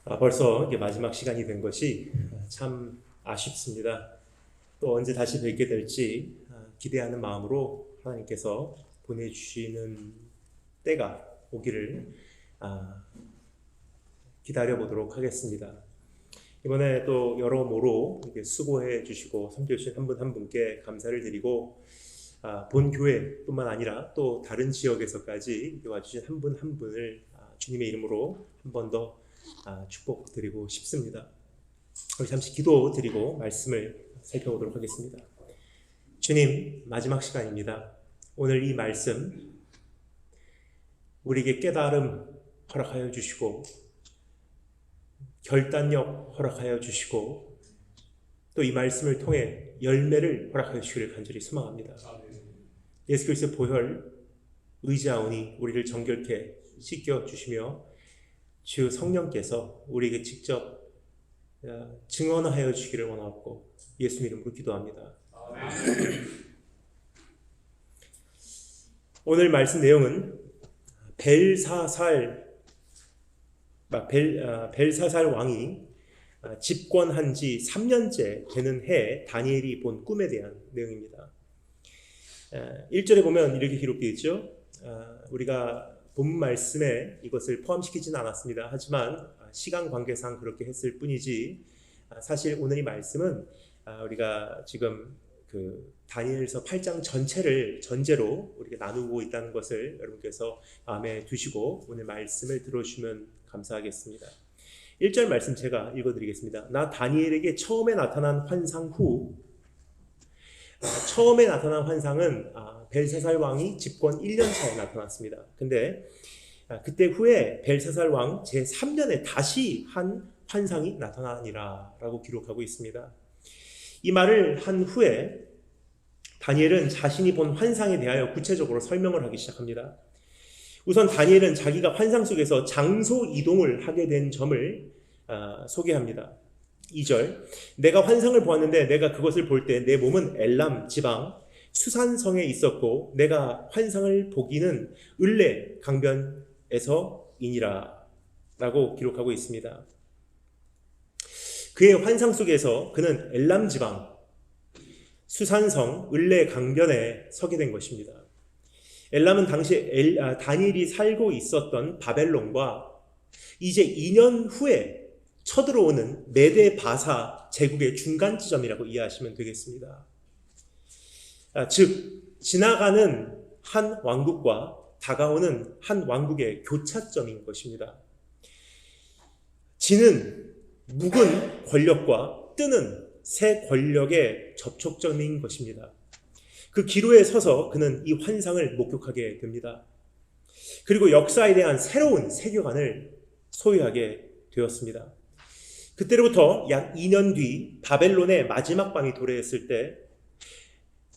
벌써 이게 마지막 시간이 된 것이 참 아쉽습니다. 또 언제 다시 뵙게 될지 기대하는 마음으로 하나님께서 보내주시는 때가 오기를 기다려보도록 하겠습니다. 이번에 또 여러모로 이렇게 수고해 주시고 섬겨주신 한 분 한 분께 감사를 드리고 본 교회뿐만 아니라 또 다른 지역에서까지 와주신 한 분 한 분을 주님의 이름으로 한 번 더 축복드리고 싶습니다. 우리 잠시 기도드리고 말씀을 살펴보도록 하겠습니다. 주님, 마지막 시간입니다. 오늘 이 말씀 우리에게 깨달음 허락하여 주시고 결단력 허락하여 주시고 또 이 말씀을 통해 열매를 허락하여 주시기를 간절히 소망합니다. 예수 그리스도의 보혈 의지하오니 우리를 정결케 씻겨주시며 주 성령께서 우리에게 직접 증언하여 주시기를 원하옵고 예수 이름으로 기도합니다. 오늘 말씀 내용은 벨사살 왕이 집권한 지 3년째 되는 해에 다니엘이 본 꿈에 대한 내용입니다. 1절에 보면 이렇게 기록되어 있죠. 우리가 본 말씀에 이것을 포함시키지는 않았습니다. 하지만 시간 관계상 그렇게 했을 뿐이지 사실 오늘 이 말씀은 우리가 지금 그 다니엘서 8장 전체를 전제로 우리가 나누고 있다는 것을 여러분께서 마음에 두시고 오늘 말씀을 들어주시면 감사하겠습니다. 1절 말씀 제가 읽어드리겠습니다. 나 다니엘에게 처음에 나타난 환상 후 처음에 나타난 환상은 벨사살 왕이 집권 1년 차에 나타났습니다. 근데 그때 후에 벨사살 왕 제3년에 다시 한 환상이 나타나니라 라고 기록하고 있습니다. 이 말을 한 후에 다니엘은 자신이 본 환상에 대하여 구체적으로 설명을 하기 시작합니다. 우선 다니엘은 자기가 환상 속에서 장소 이동을 하게 된 점을 소개합니다. 2절, 내가 환상을 보았는데 내가 그것을 볼 때 내 몸은 엘람 지방 수산성에 있었고 내가 환상을 보기는 을레 강변에서이니라 라고 기록하고 있습니다. 그의 환상 속에서 그는 엘람 지방 수산성 을레 강변에 서게 된 것입니다. 엘람은 당시 다니엘이 살고 있었던 바벨론과 이제 2년 후에 쳐들어오는 메데 바사 제국의 중간 지점이라고 이해하시면 되겠습니다. 즉 지나가는 한 왕국과 다가오는 한 왕국의 교차점인 것입니다. 지는 묵은 권력과 뜨는 새 권력의 접촉점인 것입니다. 그 기로에 서서 그는 이 환상을 목격하게 됩니다. 그리고 역사에 대한 새로운 세계관을 소유하게 되었습니다. 그때로부터 약 2년 뒤 바벨론의 마지막 밤이 도래했을 때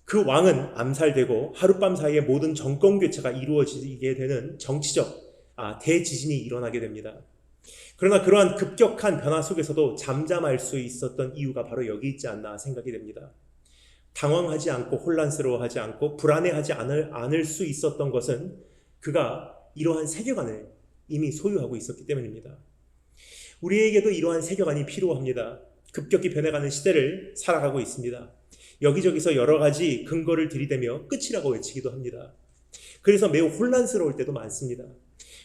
그 왕은 암살되고 하룻밤 사이에 모든 정권 교체가 이루어지게 되는 정치적 대지진이 일어나게 됩니다. 그러나 그러한 급격한 변화 속에서도 잠잠할 수 있었던 이유가 바로 여기 있지 않나 생각이 됩니다. 당황하지 않고 혼란스러워하지 않고 불안해하지 않을 수 있었던 것은 그가 이러한 세계관을 이미 소유하고 있었기 때문입니다. 우리에게도 이러한 세계관이 필요합니다. 급격히 변해가는 시대를 살아가고 있습니다. 여기저기서 여러 가지 근거를 들이대며 끝이라고 외치기도 합니다. 그래서 매우 혼란스러울 때도 많습니다.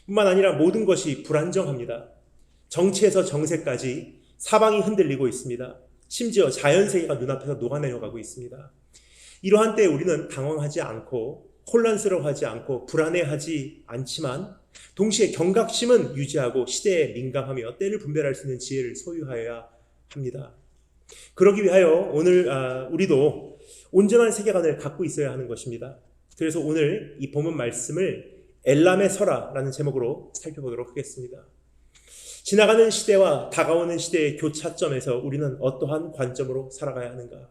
뿐만 아니라 모든 것이 불안정합니다. 정치에서 정세까지 사방이 흔들리고 있습니다. 심지어 자연세계가 눈앞에서 녹아내려가고 있습니다. 이러한 때에 우리는 당황하지 않고 혼란스러워하지 않고 불안해하지 않지만 동시에 경각심은 유지하고 시대에 민감하며 때를 분별할 수 있는 지혜를 소유하여야 합니다. 그러기 위하여 오늘 우리도 온전한 세계관을 갖고 있어야 하는 것입니다. 그래서 오늘 이 본문 말씀을 엘람의 설화라는 제목으로 살펴보도록 하겠습니다. 지나가는 시대와 다가오는 시대의 교차점에서 우리는 어떠한 관점으로 살아가야 하는가?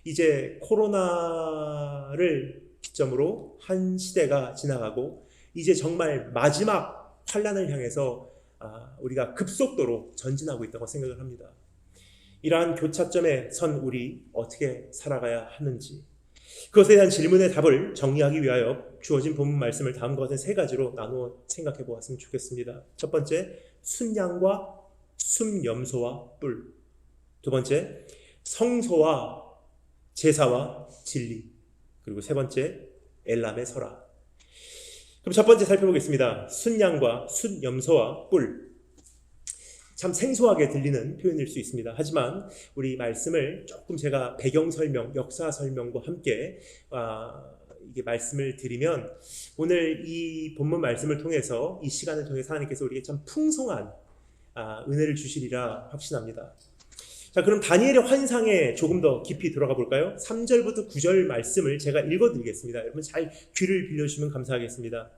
이제 코로나를 기점으로 한 시대가 지나가고 이제 정말 마지막 환란을 향해서 우리가 급속도로 전진하고 있다고 생각을 합니다. 이러한 교차점에 선 우리 어떻게 살아가야 하는지 그것에 대한 질문의 답을 정리하기 위하여 주어진 본문 말씀을 다음과 같은 세 가지로 나누어 생각해 보았으면 좋겠습니다. 첫 번째, 순양과 순염소와 뿔. 두 번째, 성소와 제사와 진리. 그리고 세 번째, 엘람의 설화. 그럼 첫 번째 살펴보겠습니다. 순양과 순염소와 뿔. 참 생소하게 들리는 표현일 수 있습니다. 하지만 우리 말씀을 조금 제가 배경 설명, 역사 설명과 함께 이게 말씀을 드리면 오늘 이 본문 말씀을 통해서 이 시간을 통해서 하나님께서 우리에게 참 풍성한 은혜를 주시리라 확신합니다. 자, 그럼 다니엘의 환상에 조금 더 깊이 들어가 볼까요? 3절부터 9절 말씀을 제가 읽어드리겠습니다. 여러분 잘 귀를 빌려주시면 감사하겠습니다.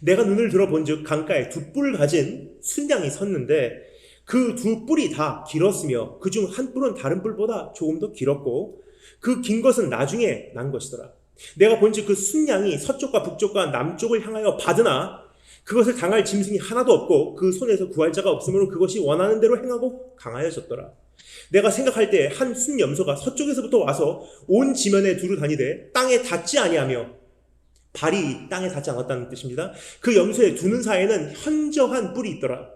내가 눈을 들어본 즉 강가에 두 뿔 가진 순양이 섰는데 그 두 뿔이 다 길었으며 그중 한 뿔은 다른 뿔보다 조금 더 길었고 그 긴 것은 나중에 난 것이더라. 내가 본즉 그 순양이 서쪽과 북쪽과 남쪽을 향하여 받으나 그것을 당할 짐승이 하나도 없고 그 손에서 구할 자가 없으므로 그것이 원하는 대로 행하고 강하여졌더라. 내가 생각할 때 한 순염소가 서쪽에서부터 와서 온 지면에 두루 다니되 땅에 닿지 아니하며 발이 땅에 닿지 않았다는 뜻입니다. 그 염소의 두 눈 사이에는 현저한 뿔이 있더라.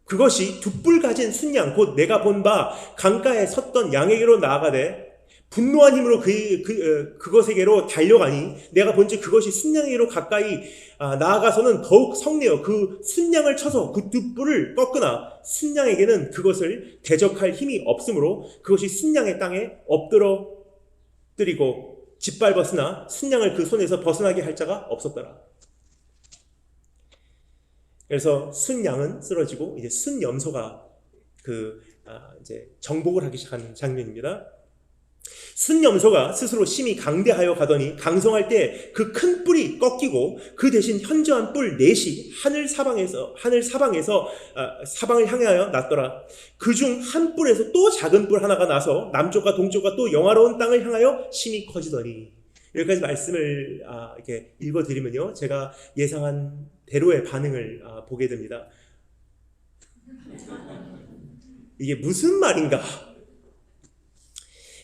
그것이 두 뿔 가진 순양 곧 내가 본 바 강가에 섰던 양에게로 나아가되 분노한 힘으로 그것에게로 달려가니 내가 본즉 그것이 순양에게로 가까이 나아가서는 더욱 성내어 그 순양을 쳐서 그 두 뿔을 꺾으나 순양에게는 그것을 대적할 힘이 없으므로 그것이 순양의 땅에 엎드러뜨리고 짓밟았으나 순양을 그 손에서 벗어나게 할 자가 없었더라. 그래서 순양은 쓰러지고 이제 순염소가 이제 정복을 하기 시작하는 장면입니다. 순염소가 스스로 심히 강대하여 가더니 강성할 때 그 큰 뿔이 꺾이고 그 대신 현저한 뿔 넷이 사방을 향하여 났더라. 그중 한 뿔에서 또 작은 뿔 하나가 나서 남쪽과 동쪽과 또 영화로운 땅을 향하여 심히 커지더니. 여기까지 말씀을 이렇게 읽어드리면요, 제가 예상한 대로의 반응을 보게 됩니다. 이게 무슨 말인가?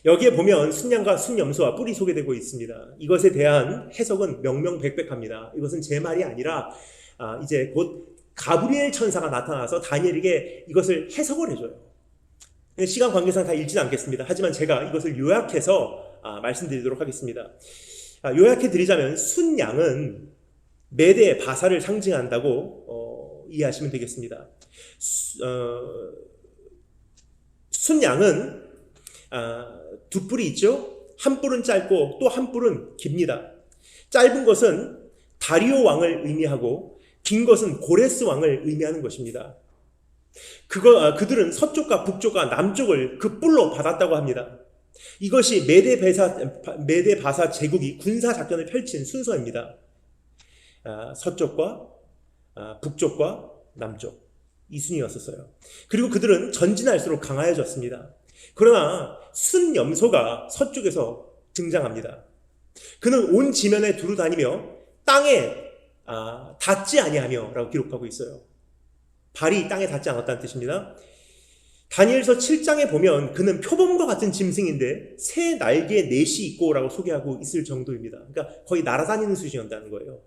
여기에 보면 순양과 순염소와 뿔이 소개되고 있습니다. 이것에 대한 해석은 명명백백합니다. 이것은 제 말이 아니라 이제 곧 가브리엘 천사가 나타나서 다니엘에게 이것을 해석을 해줘요. 시간 관계상 다 읽지는 않겠습니다. 하지만 제가 이것을 요약해서 말씀드리도록 하겠습니다. 요약해 드리자면 순양은 메대 바사를 상징한다고 이해하시면 되겠습니다. 순양은 두 뿔이 있죠. 한 뿔은 짧고 또 한 뿔은 깁니다. 짧은 것은 다리오 왕을 의미하고 긴 것은 고레스 왕을 의미하는 것입니다. 그들은 서쪽과 북쪽과 남쪽을 그 뿔로 받았다고 합니다. 이것이 메대 바사 제국이 군사 작전을 펼친 순서입니다. 서쪽과 북쪽과 남쪽 이 순이었었어요. 그리고 그들은 전진할수록 강하여졌습니다. 그러나 순염소가 서쪽에서 등장합니다. 그는 온 지면에 두루 다니며 땅에 닿지 아니하며 라고 기록하고 있어요. 발이 땅에 닿지 않았다는 뜻입니다. 다니엘서 7장에 보면 그는 표범과 같은 짐승인데 새 날개에 넷이 있고 라고 소개하고 있을 정도입니다. 그러니까 거의 날아다니는 수준이었다는 거예요.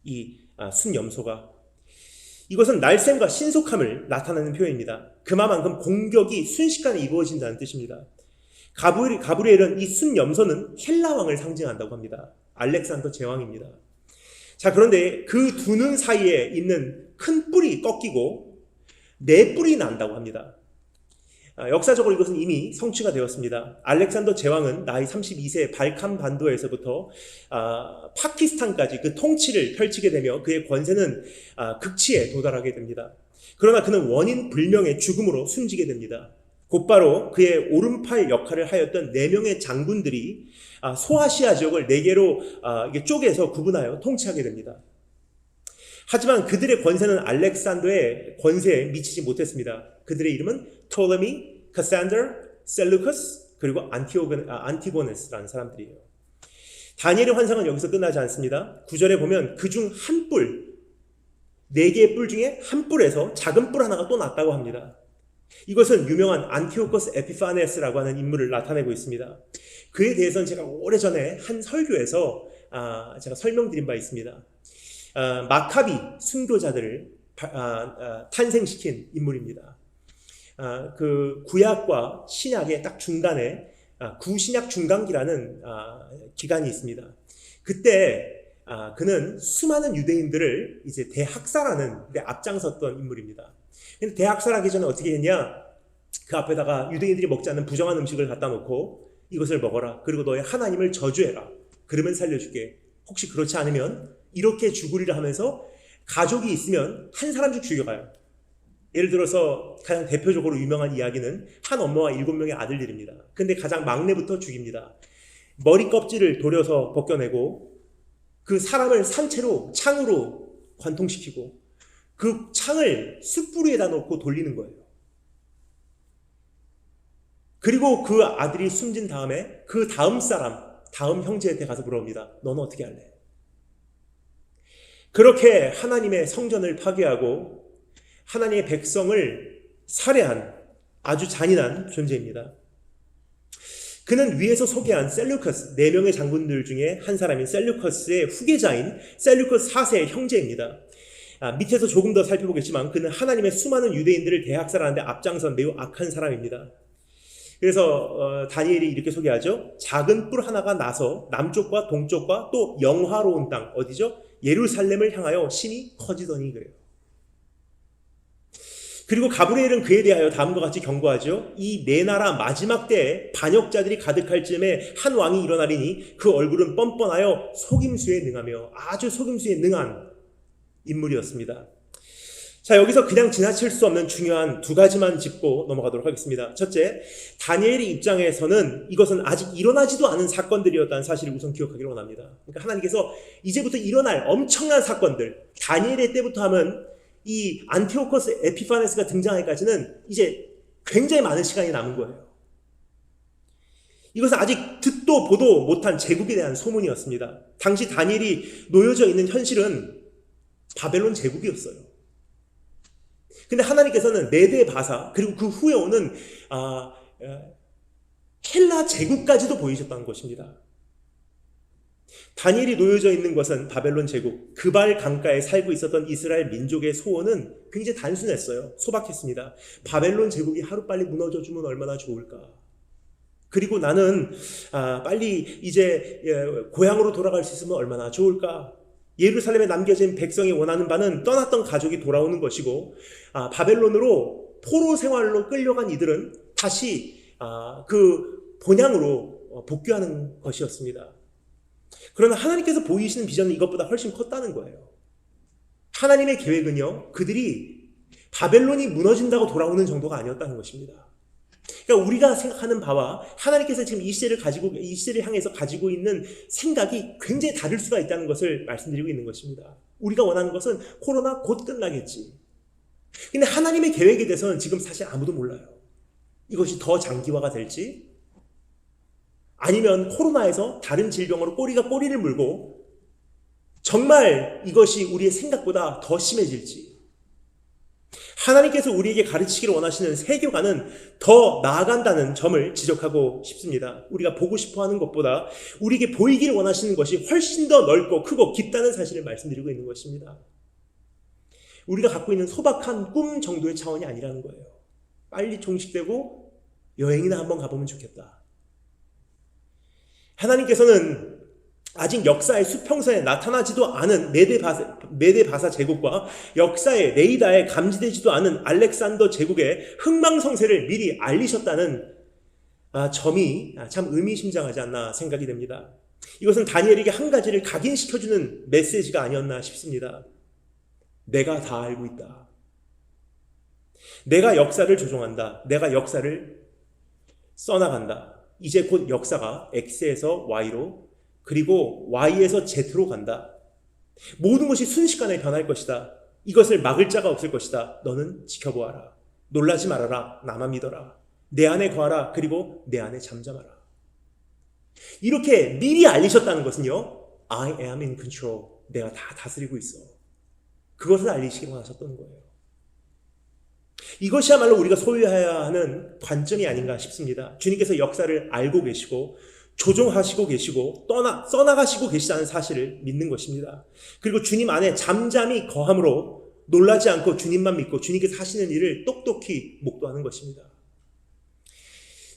이 순염소가. 이것은 날쌘과 신속함을 나타내는 표현입니다. 그만큼 공격이 순식간에 이루어진다는 뜻입니다. 가브리엘은 이 순염소는 헬라 왕을 상징한다고 합니다. 알렉산더 제왕입니다. 자, 그런데 그 두 눈 사이에 있는 큰 뿔이 꺾이고 네 뿔이 난다고 합니다. 역사적으로 이것은 이미 성취가 되었습니다. 알렉산더 제왕은 나이 32세 발칸 반도에서부터 파키스탄까지 그 통치를 펼치게 되며 그의 권세는 극치에 도달하게 됩니다. 그러나 그는 원인 불명의 죽음으로 숨지게 됩니다. 곧바로 그의 오른팔 역할을 하였던 4명의 장군들이 소아시아 지역을 4개로 쪼개서 구분하여 통치하게 됩니다. 하지만 그들의 권세는 알렉산더의 권세에 미치지 못했습니다. 그들의 이름은 토레미, 카산더, 셀루커스, 그리고 안티고네스라는 사람들이에요. 다니엘의 환상은 여기서 끝나지 않습니다. 9절에 보면 그중 한 뿔, 4개의 뿔 중에 한 뿔에서 작은 뿔 하나가 또 났다고 합니다. 이것은 유명한 안티오코스 에피파네스라고 하는 인물을 나타내고 있습니다. 그에 대해서는 제가 오래전에 한 설교에서 제가 설명드린 바 있습니다. 마카비 순교자들을 탄생시킨 인물입니다. 그 구약과 신약의 딱 중간에 구신약 중간기라는 기간이 있습니다. 그때 그는 수많은 유대인들을 이제 대학살하는 데 앞장섰던 인물입니다. 근데 대학살하기 전에 어떻게 했냐? 그 앞에다가 유대인들이 먹지 않는 부정한 음식을 갖다 놓고 이것을 먹어라. 그리고 너의 하나님을 저주해라. 그러면 살려줄게. 혹시 그렇지 않으면 이렇게 죽으리라 하면서 가족이 있으면 한 사람씩 죽여가요. 예를 들어서 가장 대표적으로 유명한 이야기는 한 엄마와 7명의 아들들입니다. 근데 가장 막내부터 죽입니다. 머리 껍질을 도려서 벗겨내고 그 사람을 산채로 창으로 관통시키고 그 창을 숯불위에다 놓고 돌리는 거예요. 그리고 그 아들이 숨진 다음에 그 다음 형제한테 가서 물어봅니다. 너는 어떻게 할래? 그렇게 하나님의 성전을 파괴하고 하나님의 백성을 살해한 아주 잔인한 존재입니다. 그는 위에서 소개한 셀루커스 4명의 장군들 중에 한 사람인 셀루커스의 후계자인 셀루커스 4세의 형제입니다. 밑에서 조금 더 살펴보겠지만 그는 하나님의 수많은 유대인들을 대학살하는데 앞장선 매우 악한 사람입니다. 그래서 다니엘이 이렇게 소개하죠. 작은 뿔 하나가 나서 남쪽과 동쪽과 또 영화로운 땅 어디죠? 예루살렘을 향하여 신이 커지더니 그래요. 그리고 가브리엘은 그에 대하여 다음과 같이 경고하죠. 이 네 나라 마지막 때에 반역자들이 가득할 즈음에 한 왕이 일어나리니 그 얼굴은 뻔뻔하여 속임수에 능하며 아주 속임수에 능한 인물이었습니다. 자, 여기서 그냥 지나칠 수 없는 중요한 2가지만 짚고 넘어가도록 하겠습니다. 첫째, 다니엘의 입장에서는 이것은 아직 일어나지도 않은 사건들이었다는 사실을 우선 기억하기를 원합니다. 그러니까 하나님께서 이제부터 일어날 엄청난 사건들, 다니엘의 때부터 하면 이 안티오코스 에피파네스가 등장하기까지는 이제 굉장히 많은 시간이 남은 거예요. 이것은 아직 듣도 보도 못한 제국에 대한 소문이었습니다. 당시 다니엘이 놓여져 있는 현실은 바벨론 제국이었어요. 근데 하나님께서는 메대 바사 그리고 그 후에 오는 헬라 제국까지도 보이셨다는 것입니다. 다니엘이 놓여져 있는 것은 바벨론 제국, 그발 강가에 살고 있었던 이스라엘 민족의 소원은 굉장히 단순했어요. 소박했습니다. 바벨론 제국이 하루빨리 무너져주면 얼마나 좋을까. 그리고 나는 빨리 이제 고향으로 돌아갈 수 있으면 얼마나 좋을까. 예루살렘에 남겨진 백성이 원하는 바는 떠났던 가족이 돌아오는 것이고 바벨론으로 포로 생활로 끌려간 이들은 다시 그 본향으로 복귀하는 것이었습니다. 그러나 하나님께서 보이시는 비전은 이것보다 훨씬 컸다는 거예요. 하나님의 계획은요, 그들이 바벨론이 무너진다고 돌아오는 정도가 아니었다는 것입니다. 그러니까 우리가 생각하는 바와 하나님께서 지금 이 시대를 향해서 가지고 있는 생각이 굉장히 다를 수가 있다는 것을 말씀드리고 있는 것입니다. 우리가 원하는 것은 코로나 곧 끝나겠지. 근데 하나님의 계획에 대해서는 지금 사실 아무도 몰라요. 이것이 더 장기화가 될지, 아니면 코로나에서 다른 질병으로 꼬리를 물고 정말 이것이 우리의 생각보다 더 심해질지. 하나님께서 우리에게 가르치기를 원하시는 세계관은 더 나아간다는 점을 지적하고 싶습니다. 우리가 보고 싶어하는 것보다 우리에게 보이기를 원하시는 것이 훨씬 더 넓고 크고 깊다는 사실을 말씀드리고 있는 것입니다. 우리가 갖고 있는 소박한 꿈 정도의 차원이 아니라는 거예요. 빨리 종식되고 여행이나 한번 가보면 좋겠다. 하나님께서는 아직 역사의 수평선에 나타나지도 않은 메데 바사 제국과 역사의 레이다에 감지되지도 않은 알렉산더 제국의 흥망성쇠를 미리 알리셨다는 점이 참 의미심장하지 않나 생각이 됩니다. 이것은 다니엘에게 한 가지를 각인시켜주는 메시지가 아니었나 싶습니다. 내가 다 알고 있다. 내가 역사를 조종한다. 내가 역사를 써나간다. 이제 곧 역사가 X에서 Y로 그리고 Y에서 Z로 간다. 모든 것이 순식간에 변할 것이다. 이것을 막을 자가 없을 것이다. 너는 지켜보아라. 놀라지 말아라. 나만 믿어라. 내 안에 거하라. 그리고 내 안에 잠잠하라. 이렇게 미리 알리셨다는 것은요, I am in control. 내가 다 다스리고 있어. 그것을 알리시기 원하셨던 거예요. 이것이야말로 우리가 소유해야 하는 관점이 아닌가 싶습니다. 주님께서 역사를 알고 계시고 조종하시고 계시고 써나가시고 계시다는 사실을 믿는 것입니다. 그리고 주님 안에 잠잠히 거함으로 놀라지 않고 주님만 믿고 주님께서 하시는 일을 똑똑히 목도하는 것입니다.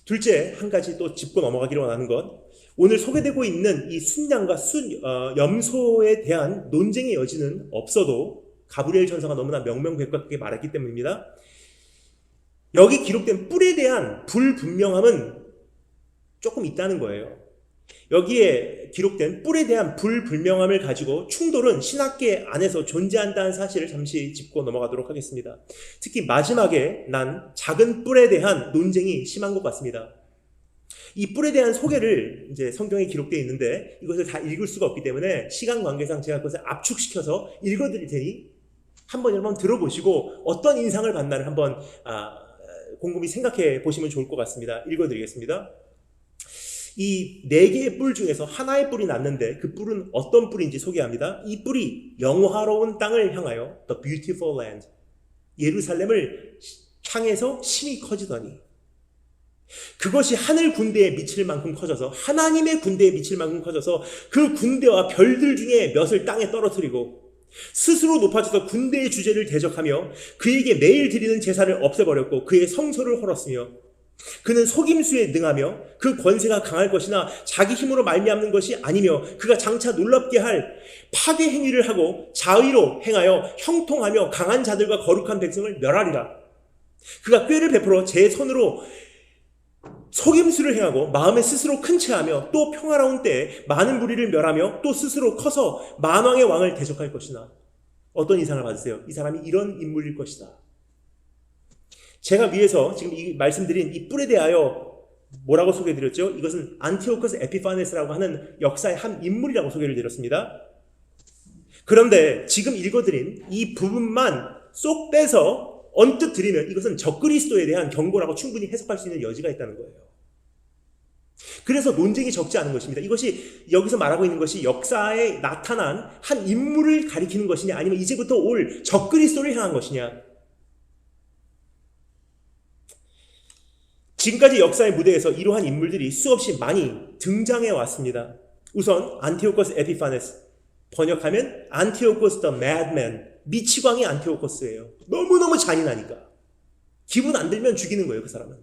둘째, 한 가지 또 짚고 넘어가기로 원하는 것, 오늘 소개되고 있는 이 순양과 염소에 대한 논쟁의 여지는 없어도 가브리엘 전서가 너무나 명명백백하게 말했기 때문입니다. 여기 기록된 뿔에 대한 불분명함은 조금 있다는 거예요. 여기에 기록된 뿔에 대한 불분명함을 가지고 충돌은 신학계 안에서 존재한다는 사실을 잠시 짚고 넘어가도록 하겠습니다. 특히 마지막에 난 작은 뿔에 대한 논쟁이 심한 것 같습니다. 이 뿔에 대한 소개를 이제 성경에 기록되어 있는데 이것을 다 읽을 수가 없기 때문에 시간 관계상 제가 그것을 압축시켜서 읽어드릴 테니 한번 여러분 들어보시고 어떤 인상을 받나를 한번 곰곰이 생각해 보시면 좋을 것 같습니다. 읽어드리겠습니다. 이 4개의 뿔 중에서 하나의 뿔이 났는데 그 뿔은 어떤 뿔인지 소개합니다. 이 뿔이 영화로운 땅을 향하여 The beautiful land, 예루살렘을 향해서 심히 커지더니 그것이 하늘 군대에 미칠 만큼 커져서 하나님의 군대에 미칠 만큼 커져서 그 군대와 별들 중에 몇을 땅에 떨어뜨리고 스스로 높아져서 군대의 주제를 대적하며 그에게 매일 드리는 제사를 없애버렸고 그의 성소를 헐었으며 그는 속임수에 능하며 그 권세가 강할 것이나 자기 힘으로 말미암는 것이 아니며 그가 장차 놀랍게 할 파괴 행위를 하고 자의로 행하여 형통하며 강한 자들과 거룩한 백성을 멸하리라. 그가 꾀를 베풀어 제 손으로 속임수를 행하고 마음에 스스로 큰 채하며 또 평화로운 때에 많은 무리를 멸하며 또 스스로 커서 만왕의 왕을 대적할 것이나. 어떤 인상을 받으세요? 이 사람이 이런 인물일 것이다. 제가 위에서 지금 이 말씀드린 이 뿔에 대하여 뭐라고 소개해드렸죠? 이것은 안티오코스 에피파네스라고 하는 역사의 한 인물이라고 소개를 드렸습니다. 그런데 지금 읽어드린 이 부분만 쏙 빼서 언뜻 드리면 이것은 적그리스도에 대한 경고라고 충분히 해석할 수 있는 여지가 있다는 거예요. 그래서 논쟁이 적지 않은 것입니다. 이것이 여기서 말하고 있는 것이 역사에 나타난 한 인물을 가리키는 것이냐 아니면 이제부터 올 적그리스도를 향한 것이냐. 지금까지 역사의 무대에서 이러한 인물들이 수없이 많이 등장해 왔습니다. 우선 안티오코스 에피파네스, 번역하면 안티오코스 the madman, 미치광이 안티오코스예요. 너무너무 잔인하니까 기분 안 들면 죽이는 거예요. 그 사람은.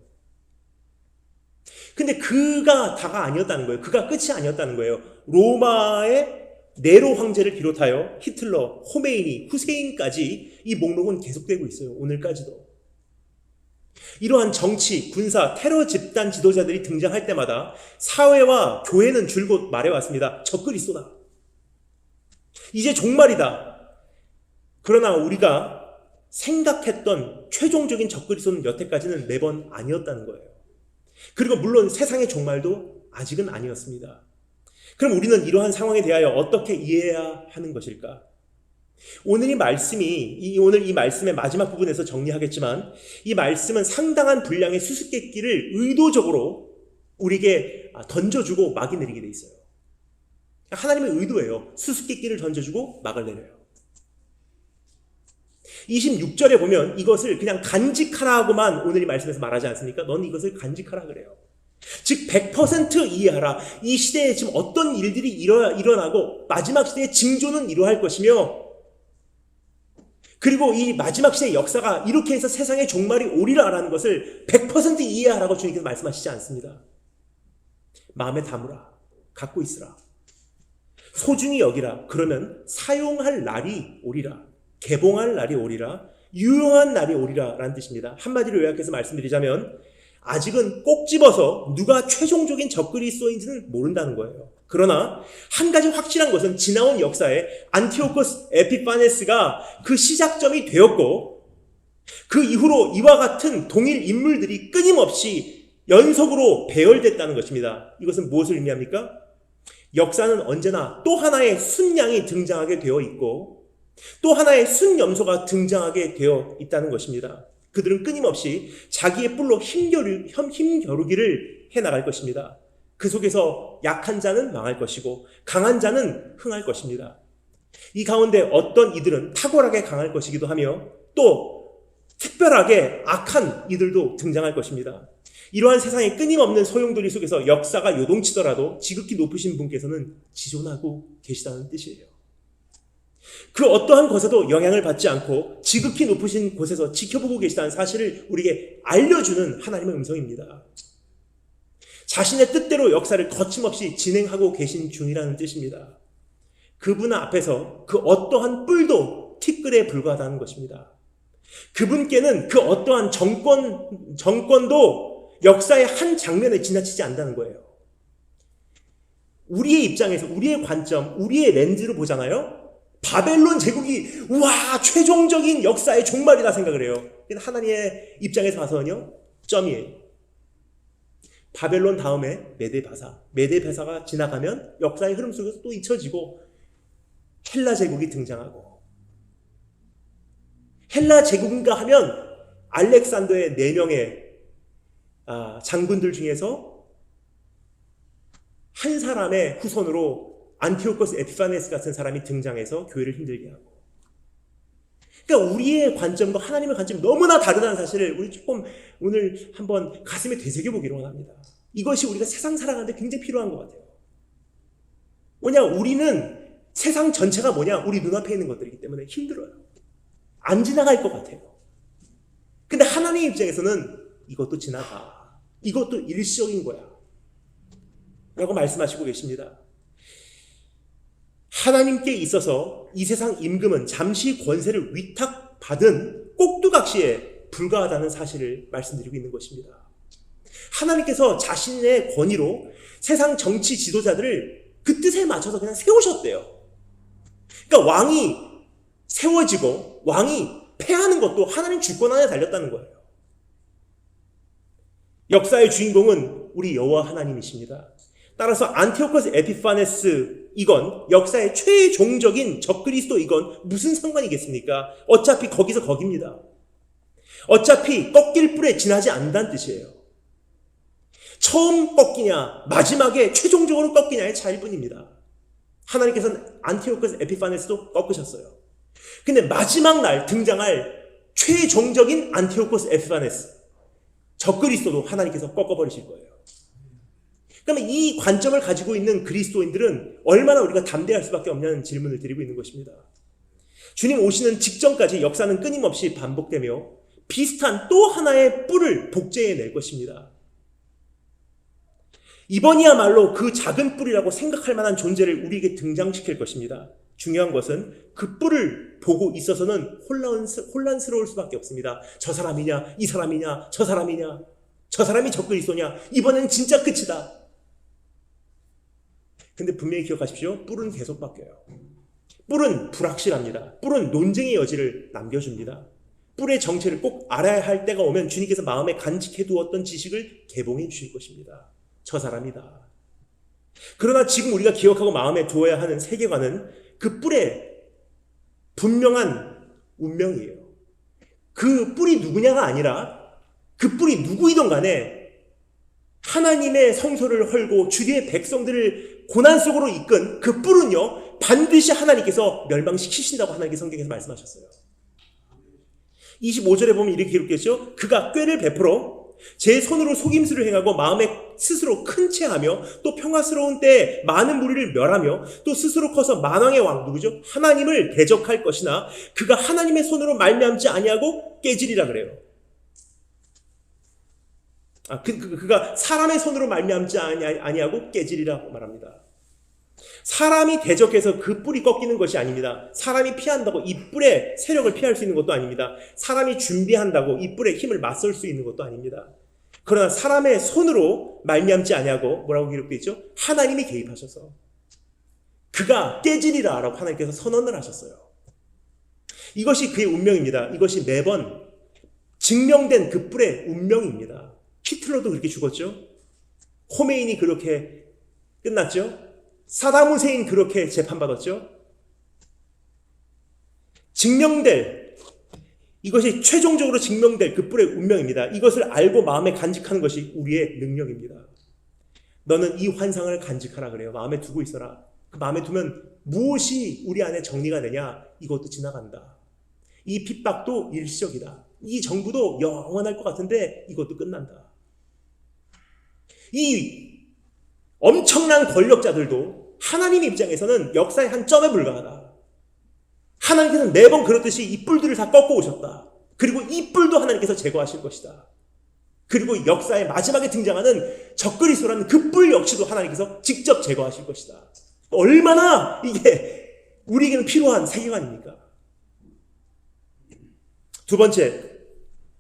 근데 그가 다가 아니었다는 거예요. 그가 끝이 아니었다는 거예요. 로마의 네로 황제를 비롯하여 히틀러, 호메이니, 후세인까지 이 목록은 계속되고 있어요. 오늘까지도. 이러한 정치, 군사, 테러 집단 지도자들이 등장할 때마다 사회와 교회는 줄곧 말해왔습니다. 적그리스도다. 이제 종말이다. 그러나 우리가 생각했던 최종적인 적그리스도는 여태까지는 매번 아니었다는 거예요. 그리고 물론 세상의 종말도 아직은 아니었습니다. 그럼 우리는 이러한 상황에 대하여 어떻게 이해해야 하는 것일까? 오늘 이 말씀의 마지막 부분에서 정리하겠지만 이 말씀은 상당한 분량의 수수께끼를 의도적으로 우리에게 던져주고 막이 내리게 돼 있어요. 하나님의 의도예요. 수수께끼를 던져주고 막을 내려요. 26절에 보면 이것을 그냥 간직하라고만 오늘 이 말씀에서 말하지 않습니까? 넌 이것을 간직하라 그래요. 즉 100% 이해하라. 이 시대에 지금 어떤 일들이 일어나고 마지막 시대의 징조는 이러할 것이며 그리고 이 마지막 시대의 역사가 이렇게 해서 세상의 종말이 오리라라는 것을 100% 이해하라고 주님께서 말씀하시지 않습니다. 마음에 담으라. 갖고 있으라. 소중히 여기라. 그러면 사용할 날이 오리라. 개봉할 날이 오리라. 유용한 날이 오리라 라는 뜻입니다. 한마디로 요약해서 말씀드리자면 아직은 꼭 집어서 누가 최종적인 적그리스도인지는 모른다는 거예요. 그러나 한 가지 확실한 것은 지나온 역사에 안티오코스 에피파네스가 그 시작점이 되었고 그 이후로 이와 같은 동일 인물들이 끊임없이 연속으로 배열됐다는 것입니다. 이것은 무엇을 의미합니까? 역사는 언제나 또 하나의 순양이 등장하게 되어 있고 또 하나의 순염소가 등장하게 되어 있다는 것입니다. 그들은 끊임없이 자기의 뿔로 힘겨루기를 해나갈 것입니다. 그 속에서 약한 자는 망할 것이고 강한 자는 흥할 것입니다. 이 가운데 어떤 이들은 탁월하게 강할 것이기도 하며 또 특별하게 악한 이들도 등장할 것입니다. 이러한 세상의 끊임없는 소용돌이 속에서 역사가 요동치더라도 지극히 높으신 분께서는 지존하고 계시다는 뜻이에요. 그 어떠한 것에도 영향을 받지 않고 지극히 높으신 곳에서 지켜보고 계시다는 사실을 우리에게 알려주는 하나님의 음성입니다. 자신의 뜻대로 역사를 거침없이 진행하고 계신 중이라는 뜻입니다. 그분 앞에서 그 어떠한 뿔도 티끌에 불과하다는 것입니다. 그분께는 그 어떠한 정권도 역사의 한 장면에 지나치지 않는다는 거예요. 우리의 입장에서, 우리의 관점, 우리의 렌즈로 보잖아요. 바벨론 제국이 와 최종적인 역사의 종말이다 생각을 해요. 하나님의 입장에서 봐서는요, 점이에요. 바벨론 다음에 메데바사가 지나가면 역사의 흐름 속에서 또 잊혀지고 헬라 제국이 등장하고, 헬라 제국인가 하면 알렉산더의 4명의 장군들 중에서 한 사람의 후손으로 안티오코스 에피파네스 같은 사람이 등장해서 교회를 힘들게 하고, 그러니까 우리의 관점과 하나님의 관점이 너무나 다르다는 사실을 우리 조금 오늘 한번 가슴에 되새겨보기로 원합니다. 이것이 우리가 세상 살아가는데 굉장히 필요한 것 같아요. 뭐냐, 우리는 세상 전체가 뭐냐, 우리 눈앞에 있는 것들이기 때문에 힘들어요. 안 지나갈 것 같아요. 근데 하나님의 입장에서는 이것도 지나가, 이것도 일시적인 거야 라고 말씀하시고 계십니다. 하나님께 있어서 이 세상 임금은 잠시 권세를 위탁받은 꼭두각시에 불과하다는 사실을 말씀드리고 있는 것입니다. 하나님께서 자신의 권위로 세상 정치 지도자들을 그 뜻에 맞춰서 그냥 세우셨대요. 그러니까 왕이 세워지고 왕이 패하는 것도 하나님 주권 안에 달렸다는 거예요. 역사의 주인공은 우리 여호와 하나님이십니다. 따라서 안티오코스 에피파네스 이건 역사의 최종적인 적그리스도 이건 무슨 상관이겠습니까? 어차피 거기서 거깁니다. 어차피 꺾일 뿔에 지나지 않는다는 뜻이에요. 처음 꺾이냐 마지막에 최종적으로 꺾이냐의 차이일 뿐입니다. 하나님께서는 안티오코스 에피파네스도 꺾으셨어요. 근데 마지막 날 등장할 최종적인 안티오코스 에피파네스 적그리스도도 하나님께서 꺾어버리실 거예요. 그러면 이 관점을 가지고 있는 그리스도인들은 얼마나 우리가 담대할 수밖에 없냐는 질문을 드리고 있는 것입니다. 주님 오시는 직전까지 역사는 끊임없이 반복되며 비슷한 또 하나의 뿔을 복제해낼 것입니다. 이번이야말로 그 작은 뿔이라고 생각할 만한 존재를 우리에게 등장시킬 것입니다. 중요한 것은 그 뿔을 보고 있어서는 혼란스러울 수밖에 없습니다. 저 사람이냐, 이 사람이냐, 저 사람이냐, 저 사람이 적그리스도냐, 이번엔 진짜 끝이다. 근데 분명히 기억하십시오. 뿔은 계속 바뀌어요. 뿔은 불확실합니다. 뿔은 논쟁의 여지를 남겨줍니다. 뿔의 정체를 꼭 알아야 할 때가 오면 주님께서 마음에 간직해두었던 지식을 개봉해 주실 것입니다. 저 사람이다. 그러나 지금 우리가 기억하고 마음에 두어야 하는 세계관은 그 뿔의 분명한 운명이에요. 그 뿔이 누구냐가 아니라 그 뿔이 누구이든 간에 하나님의 성소를 헐고 주의 백성들을 고난 속으로 이끈 그 뿔은요 반드시 하나님께서 멸망시키신다고 하나님께서 성경에서 말씀하셨어요. 25절에 보면 이렇게 기록했죠. 그가 꾀를 베풀어 제 손으로 속임수를 행하고 마음에 스스로 큰 채하며 또 평화스러운 때에 많은 무리를 멸하며 또 스스로 커서 만왕의 왕 누구죠? 하나님을 대적할 것이나 그가 하나님의 손으로 말미암지 아니하고 깨지리라 그래요. 그가 사람의 손으로 말미암지 아니하고 깨지리라고 말합니다. 사람이 대적해서 그 뿔이 꺾이는 것이 아닙니다. 사람이 피한다고 이 뿔의 세력을 피할 수 있는 것도 아닙니다. 사람이 준비한다고 이 뿔의 힘을 맞설 수 있는 것도 아닙니다. 그러나 사람의 손으로 말미암지 아니하고 뭐라고 기록되어 있죠? 하나님이 개입하셔서 그가 깨지리라 라고 하나님께서 선언을 하셨어요. 이것이 그의 운명입니다. 이것이 매번 증명된 그 뿔의 운명입니다. 히틀러도 그렇게 죽었죠. 호메인이 그렇게 끝났죠. 사담 후세인 그렇게 재판받았죠. 이것이 최종적으로 증명될 그 뿔의 운명입니다. 이것을 알고 마음에 간직하는 것이 우리의 능력입니다. 너는 이 환상을 간직하라 그래요. 마음에 두고 있어라. 그 마음에 두면 무엇이 우리 안에 정리가 되냐? 이것도 지나간다. 이 핍박도 일시적이다. 이 정부도 영원할 것 같은데 이것도 끝난다. 이 엄청난 권력자들도 하나님 입장에서는 역사의 한 점에 불과하다. 하나님께서는 매번 그렇듯이 이 뿔들을 다 꺾어 오셨다. 그리고 이 뿔도 하나님께서 제거하실 것이다. 그리고 역사의 마지막에 등장하는 적그리스도라는 그 뿔 역시도 하나님께서 직접 제거하실 것이다. 얼마나 이게 우리에게는 필요한 세계관입니까? 두 번째,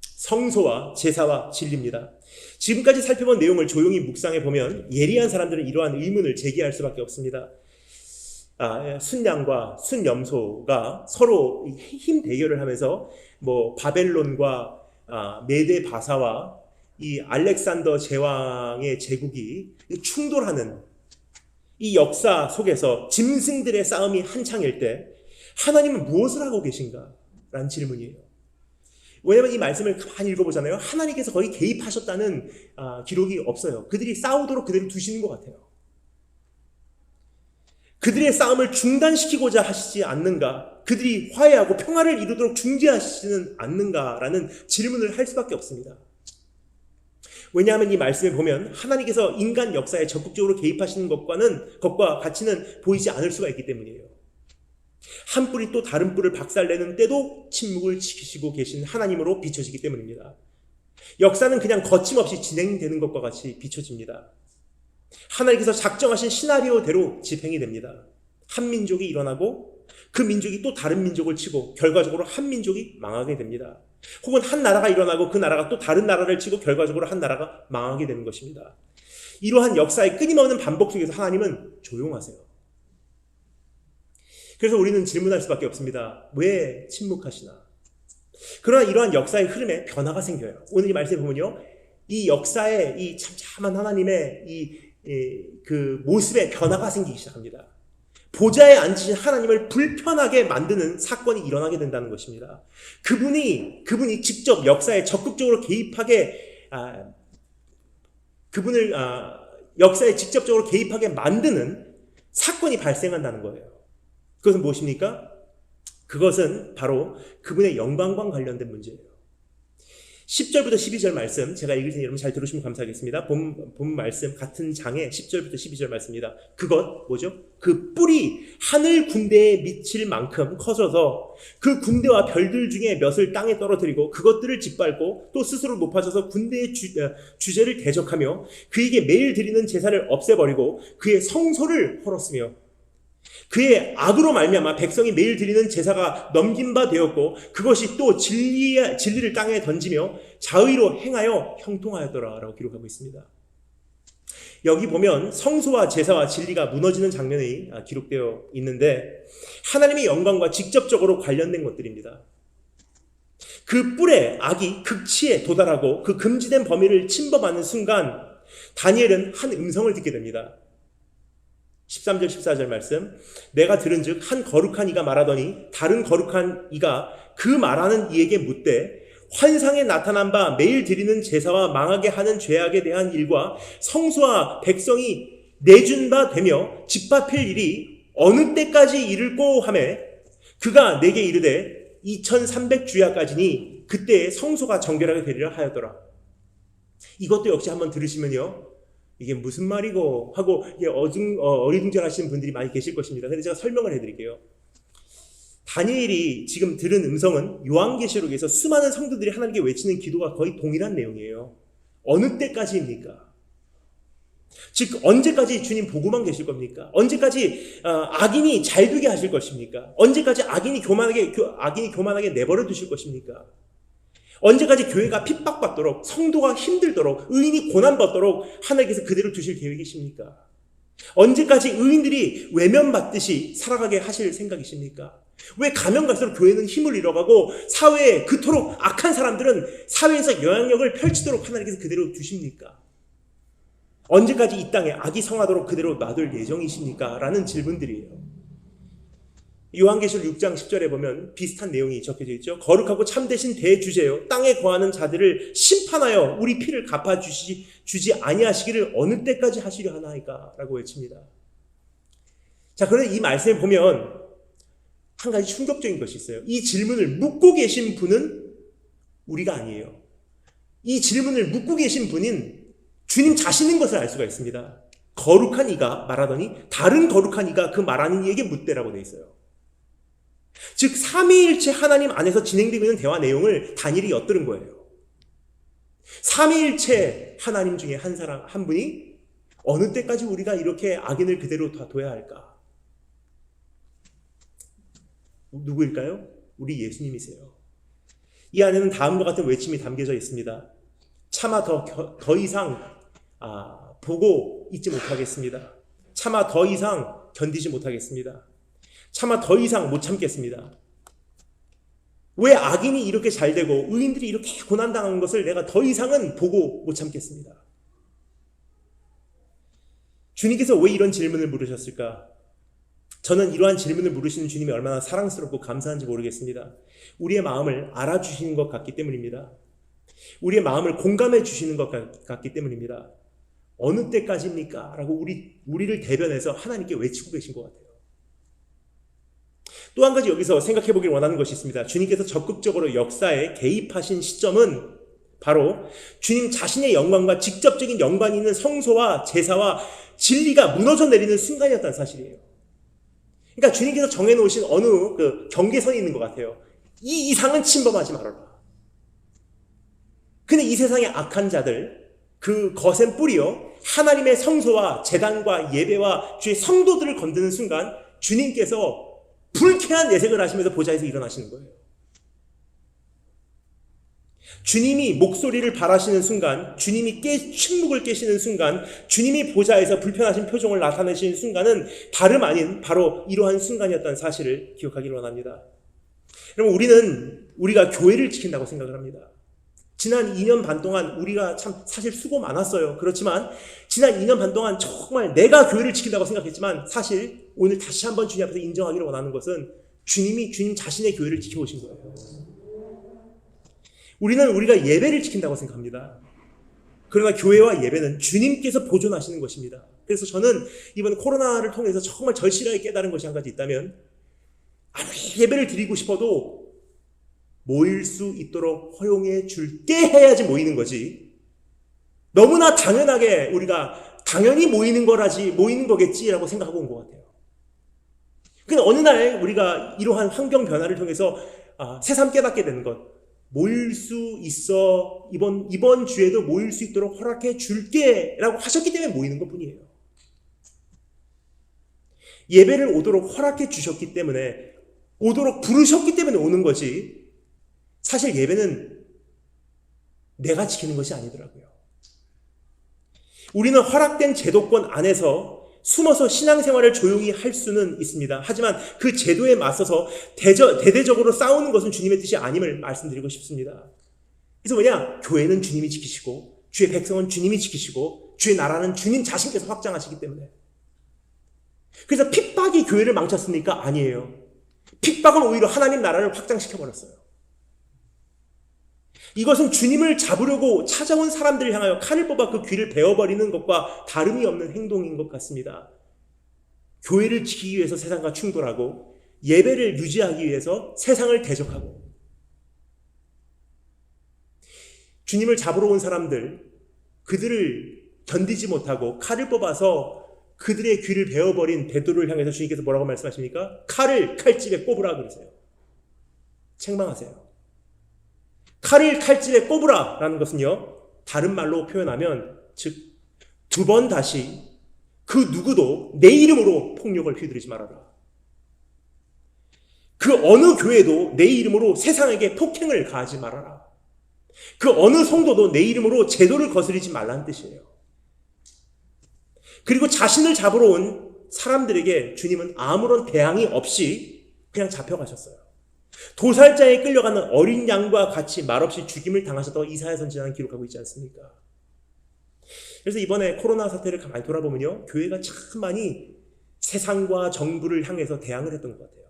성소와 제사와 진리입니다. 지금까지 살펴본 내용을 조용히 묵상해 보면 예리한 사람들은 이러한 의문을 제기할 수밖에 없습니다. 순양과 순염소가 서로 힘 대결을 하면서 바벨론과 메데 바사와 이 알렉산더 제왕의 제국이 충돌하는 이 역사 속에서 짐승들의 싸움이 한창일 때 하나님은 무엇을 하고 계신가? 라는 질문이에요. 왜냐하면 이 말씀을 가만히 읽어보잖아요. 하나님께서 거의 개입하셨다는 기록이 없어요. 그들이 싸우도록 그대로 두시는 것 같아요. 그들의 싸움을 중단시키고자 하시지 않는가? 그들이 화해하고 평화를 이루도록 중지하시지는 않는가라는 질문을 할 수밖에 없습니다. 왜냐하면 이 말씀을 보면 하나님께서 인간 역사에 적극적으로 개입하시는 것과 가치는 보이지 않을 수가 있기 때문이에요. 한 뿔이 또 다른 뿔을 박살내는 때도 침묵을 지키시고 계신 하나님으로 비춰지기 때문입니다. 역사는 그냥 거침없이 진행되는 것과 같이 비춰집니다. 하나님께서 작정하신 시나리오대로 집행이 됩니다. 한 민족이 일어나고 그 민족이 또 다른 민족을 치고 결과적으로 한 민족이 망하게 됩니다. 혹은 한 나라가 일어나고 그 나라가 또 다른 나라를 치고 결과적으로 한 나라가 망하게 되는 것입니다. 이러한 역사의 끊임없는 반복 속에서 하나님은 조용하세요. 그래서 우리는 질문할 수밖에 없습니다. 왜 침묵하시나? 그러나 이러한 역사의 흐름에 변화가 생겨요. 오늘 이 말씀에 보면요, 이 역사에 이 참참한 하나님의 그 모습에 변화가 생기기 시작합니다. 보좌에 앉으신 하나님을 불편하게 만드는 사건이 일어나게 된다는 것입니다. 그분이 직접 역사에 적극적으로 개입하게 역사에 직접적으로 개입하게 만드는 사건이 발생한다는 거예요. 그것은 무엇입니까? 그것은 바로 그분의 영광과 관련된 문제예요. 10절부터 12절 말씀 제가 읽을 테니 여러분 잘 들으시면 감사하겠습니다. 본 말씀 같은 장의 10절부터 12절 말씀입니다. 그것 뭐죠? 그 뿔이 하늘 군대에 미칠 만큼 커져서 그 군대와 별들 중에 몇을 땅에 떨어뜨리고 그것들을 짓밟고 또 스스로 높아져서 군대의 주제를 대적하며 그에게 매일 드리는 제사를 없애버리고 그의 성소를 헐었으며 그의 악으로 말미암아 백성이 매일 드리는 제사가 넘긴 바 되었고 그것이 또 진리를 땅에 던지며 자의로 행하여 형통하였더라 라고 기록하고 있습니다. 여기 보면 성소와 제사와 진리가 무너지는 장면이 기록되어 있는데 하나님의 영광과 직접적으로 관련된 것들입니다. 그 뿔에 악이 극치에 도달하고 그 금지된 범위를 침범하는 순간 다니엘은 한 음성을 듣게 됩니다. 13절 14절 말씀, 내가 들은즉 한 거룩한 이가 말하더니 다른 거룩한 이가 그 말하는 이에게 묻되 환상에 나타난 바 매일 드리는 제사와 망하게 하는 죄악에 대한 일과 성소와 백성이 내준 바 되며 짓밟힐 일이 어느 때까지 이를꼬 하매 그가 내게 이르되 2300주야까지니 그때에 성소가 정결하게 되리라 하였더라. 이것도 역시 한번 들으시면요, 이게 무슨 말이고 하고 어리둥절하시는 분들이 많이 계실 것입니다. 그런데 제가 설명을 해드릴게요. 다니엘이 지금 들은 음성은 요한계시록에서 수많은 성도들이 하나님께 외치는 기도가 거의 동일한 내용이에요. 어느 때까지입니까? 즉 언제까지 주님 보고만 계실 겁니까? 언제까지 악인이 잘 되게 하실 것입니까? 언제까지 악인이 교만하게 내버려 두실 것입니까? 언제까지 교회가 핍박받도록, 성도가 힘들도록, 의인이 고난받도록 하나님께서 그대로 두실 계획이십니까? 언제까지 의인들이 외면받듯이 살아가게 하실 생각이십니까? 왜 가면 갈수록 교회는 힘을 잃어가고 사회에 그토록 악한 사람들은 사회에서 영향력을 펼치도록 하나님께서 그대로 두십니까? 언제까지 이 땅에 악이 성하도록 그대로 놔둘 예정이십니까? 라는 질문들이에요. 요한계시록 6장 10절에 보면 비슷한 내용이 적혀져 있죠. 거룩하고 참되신 대주제요 땅에 거하는 자들을 심판하여 우리 피를 갚아주지 아니하시기를 어느 때까지 하시려 하나이까? 라고 외칩니다. 자, 그런데 이 말씀을 보면 한 가지 충격적인 것이 있어요. 이 질문을 묻고 계신 분은 우리가 아니에요. 이 질문을 묻고 계신 분인 주님 자신인 것을 알 수가 있습니다. 거룩한 이가 말하더니 다른 거룩한 이가 그 말하는 이에게 묻대라고 되어 있어요. 즉 삼위일체 하나님 안에서 진행되고 있는 대화 내용을 다니엘이 엿들은 거예요. 삼위일체 하나님 중에 한 사람, 한 분이 어느 때까지 우리가 이렇게 악인을 그대로 둬야 할까? 누구일까요? 우리 예수님이세요. 이 안에는 다음과 같은 외침이 담겨져 있습니다. 차마 더 이상 보고 있지 못하겠습니다. 차마 더 이상 견디지 못하겠습니다. 차마 더 이상 못 참겠습니다. 왜 악인이 이렇게 잘 되고 의인들이 이렇게 고난당하는 것을 내가 더 이상은 보고 못 참겠습니다. 주님께서 왜 이런 질문을 물으셨을까? 저는 이러한 질문을 물으시는 주님이 얼마나 사랑스럽고 감사한지 모르겠습니다. 우리의 마음을 알아주시는 것 같기 때문입니다. 우리의 마음을 공감해 주시는 것 같기 때문입니다. 어느 때까지입니까? 라고 우리를 대변해서 하나님께 외치고 계신 것 같아요. 또 한 가지 여기서 생각해 보길 원하는 것이 있습니다. 주님께서 적극적으로 역사에 개입하신 시점은 바로 주님 자신의 영광과 직접적인 연관이 있는 성소와 제사와 진리가 무너져 내리는 순간이었다는 사실이에요. 그러니까 주님께서 정해놓으신 어느 경계선이 있는 것 같아요. 이 이상은 침범하지 말아라. 근데 이 세상의 악한 자들, 그 거센 뿌리요, 하나님의 성소와 제단과 예배와 주의 성도들을 건드는 순간 주님께서 불쾌한 내색을 하시면서 보좌에서 일어나시는 거예요. 주님이 목소리를 발하시는 순간, 주님이 침묵을 깨시는 순간, 주님이 보좌에서 불편하신 표정을 나타내시는 순간은 다름 아닌 바로 이러한 순간이었다는 사실을 기억하기를 원합니다. 여러분, 우리가 교회를 지킨다고 생각을 합니다. 지난 2년 반 동안 우리가 참 사실 수고 많았어요. 그렇지만 지난 2년 반 동안 정말 내가 교회를 지킨다고 생각했지만 사실 오늘 다시 한번 주님 앞에서 인정하기를 원하는 것은 주님이 주님 자신의 교회를 지켜오신 거예요. 우리가 예배를 지킨다고 생각합니다. 그러나 교회와 예배는 주님께서 보존하시는 것입니다. 그래서 저는 이번 코로나를 통해서 정말 절실하게 깨달은 것이 한 가지 있다면 아무리 예배를 드리고 싶어도 모일 수 있도록 허용해 줄게 해야지 모이는 거지. 너무나 당연하게 우리가 당연히 모이는 거겠지라고 생각하고 온 것 같아요. 근데 어느 날 우리가 이러한 환경 변화를 통해서 새삼 깨닫게 되는 것. 모일 수 있어. 이번 주에도 모일 수 있도록 허락해 줄게 라고 하셨기 때문에 모이는 것 뿐이에요. 예배를 오도록 허락해 주셨기 때문에, 오도록 부르셨기 때문에 오는 거지, 사실 예배는 내가 지키는 것이 아니더라고요. 우리는 허락된 제도권 안에서 숨어서 신앙생활을 조용히 할 수는 있습니다. 하지만 그 제도에 맞서서 대대적으로 싸우는 것은 주님의 뜻이 아님을 말씀드리고 싶습니다. 그래서 뭐냐? 교회는 주님이 지키시고 주의 백성은 주님이 지키시고 주의 나라는 주님 자신께서 확장하시기 때문에. 그래서 핍박이 교회를 망쳤습니까? 아니에요. 핍박은 오히려 하나님 나라를 확장시켜버렸어요. 이것은 주님을 잡으려고 찾아온 사람들을 향하여 칼을 뽑아 그 귀를 베어버리는 것과 다름이 없는 행동인 것 같습니다. 교회를 지키기 위해서 세상과 충돌하고 예배를 유지하기 위해서 세상을 대적하고, 주님을 잡으러 온 사람들, 그들을 견디지 못하고 칼을 뽑아서 그들의 귀를 베어버린 베드로를 향해서 주님께서 뭐라고 말씀하십니까? 칼집에 꼽으라 그러세요. 책망하세요. 칼을 칼집에 꼽으라 라는 것은요, 다른 말로 표현하면 즉 두 번 다시 그 누구도 내 이름으로 폭력을 휘두르지 말아라. 그 어느 교회도 내 이름으로 세상에게 폭행을 가하지 말아라. 그 어느 성도도 내 이름으로 제도를 거스르지 말라는 뜻이에요. 그리고 자신을 잡으러 온 사람들에게 주님은 아무런 대항이 없이 그냥 잡혀가셨어요. 도살자에 끌려가는 어린 양과 같이 말없이 죽임을 당하셨다고 이사야 선지자는 기록하고 있지 않습니까? 그래서 이번에 코로나 사태를 가만히 돌아보면요, 교회가 참 많이 세상과 정부를 향해서 대항을 했던 것 같아요.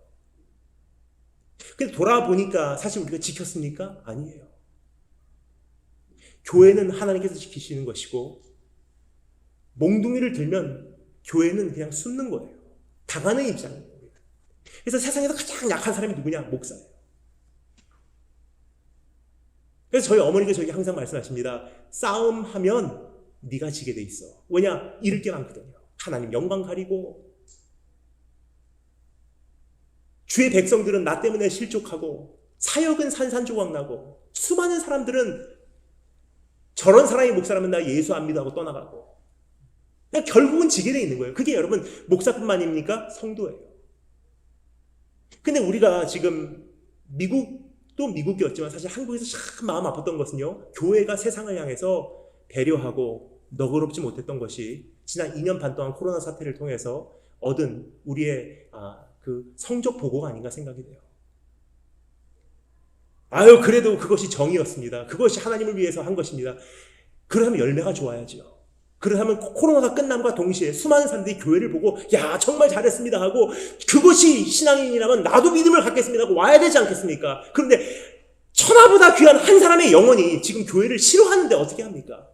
근데 돌아보니까 사실 우리가 지켰습니까? 아니에요. 교회는 하나님께서 지키시는 것이고, 몽둥이를 들면 교회는 그냥 숨는 거예요. 당하는 입장이에요. 그래서 세상에서 가장 약한 사람이 누구냐? 목사예요. 그래서 저희 어머니가 저에게 항상 말씀하십니다. 싸움하면 네가 지게 돼 있어. 왜냐? 잃을 게 많거든요. 하나님 영광 가리고. 주의 백성들은 나 때문에 실족하고 사역은 산산조각 나고 수많은 사람들은 저런 사람이 목사라면 나 예수 안 믿어 하고 떠나가고 그냥 결국은 지게 돼 있는 거예요. 그게 여러분 목사뿐만입니까? 성도예요. 근데 우리가 지금 미국도 미국이었지만 사실 한국에서 참 마음 아팠던 것은요. 교회가 세상을 향해서 배려하고 너그럽지 못했던 것이 지난 2년 반 동안 코로나 사태를 통해서 얻은 우리의 그 성적 보고가 아닌가 생각이 돼요. 그래도 그것이 정의였습니다. 그것이 하나님을 위해서 한 것입니다. 그러면 열매가 좋아야죠. 그러면 코로나가 끝남과 동시에 수많은 사람들이 교회를 보고 야 정말 잘했습니다 하고 그것이 신앙인이라면 나도 믿음을 갖겠습니다 하고 와야 되지 않겠습니까? 그런데 천하보다 귀한 한 사람의 영혼이 지금 교회를 싫어하는데 어떻게 합니까?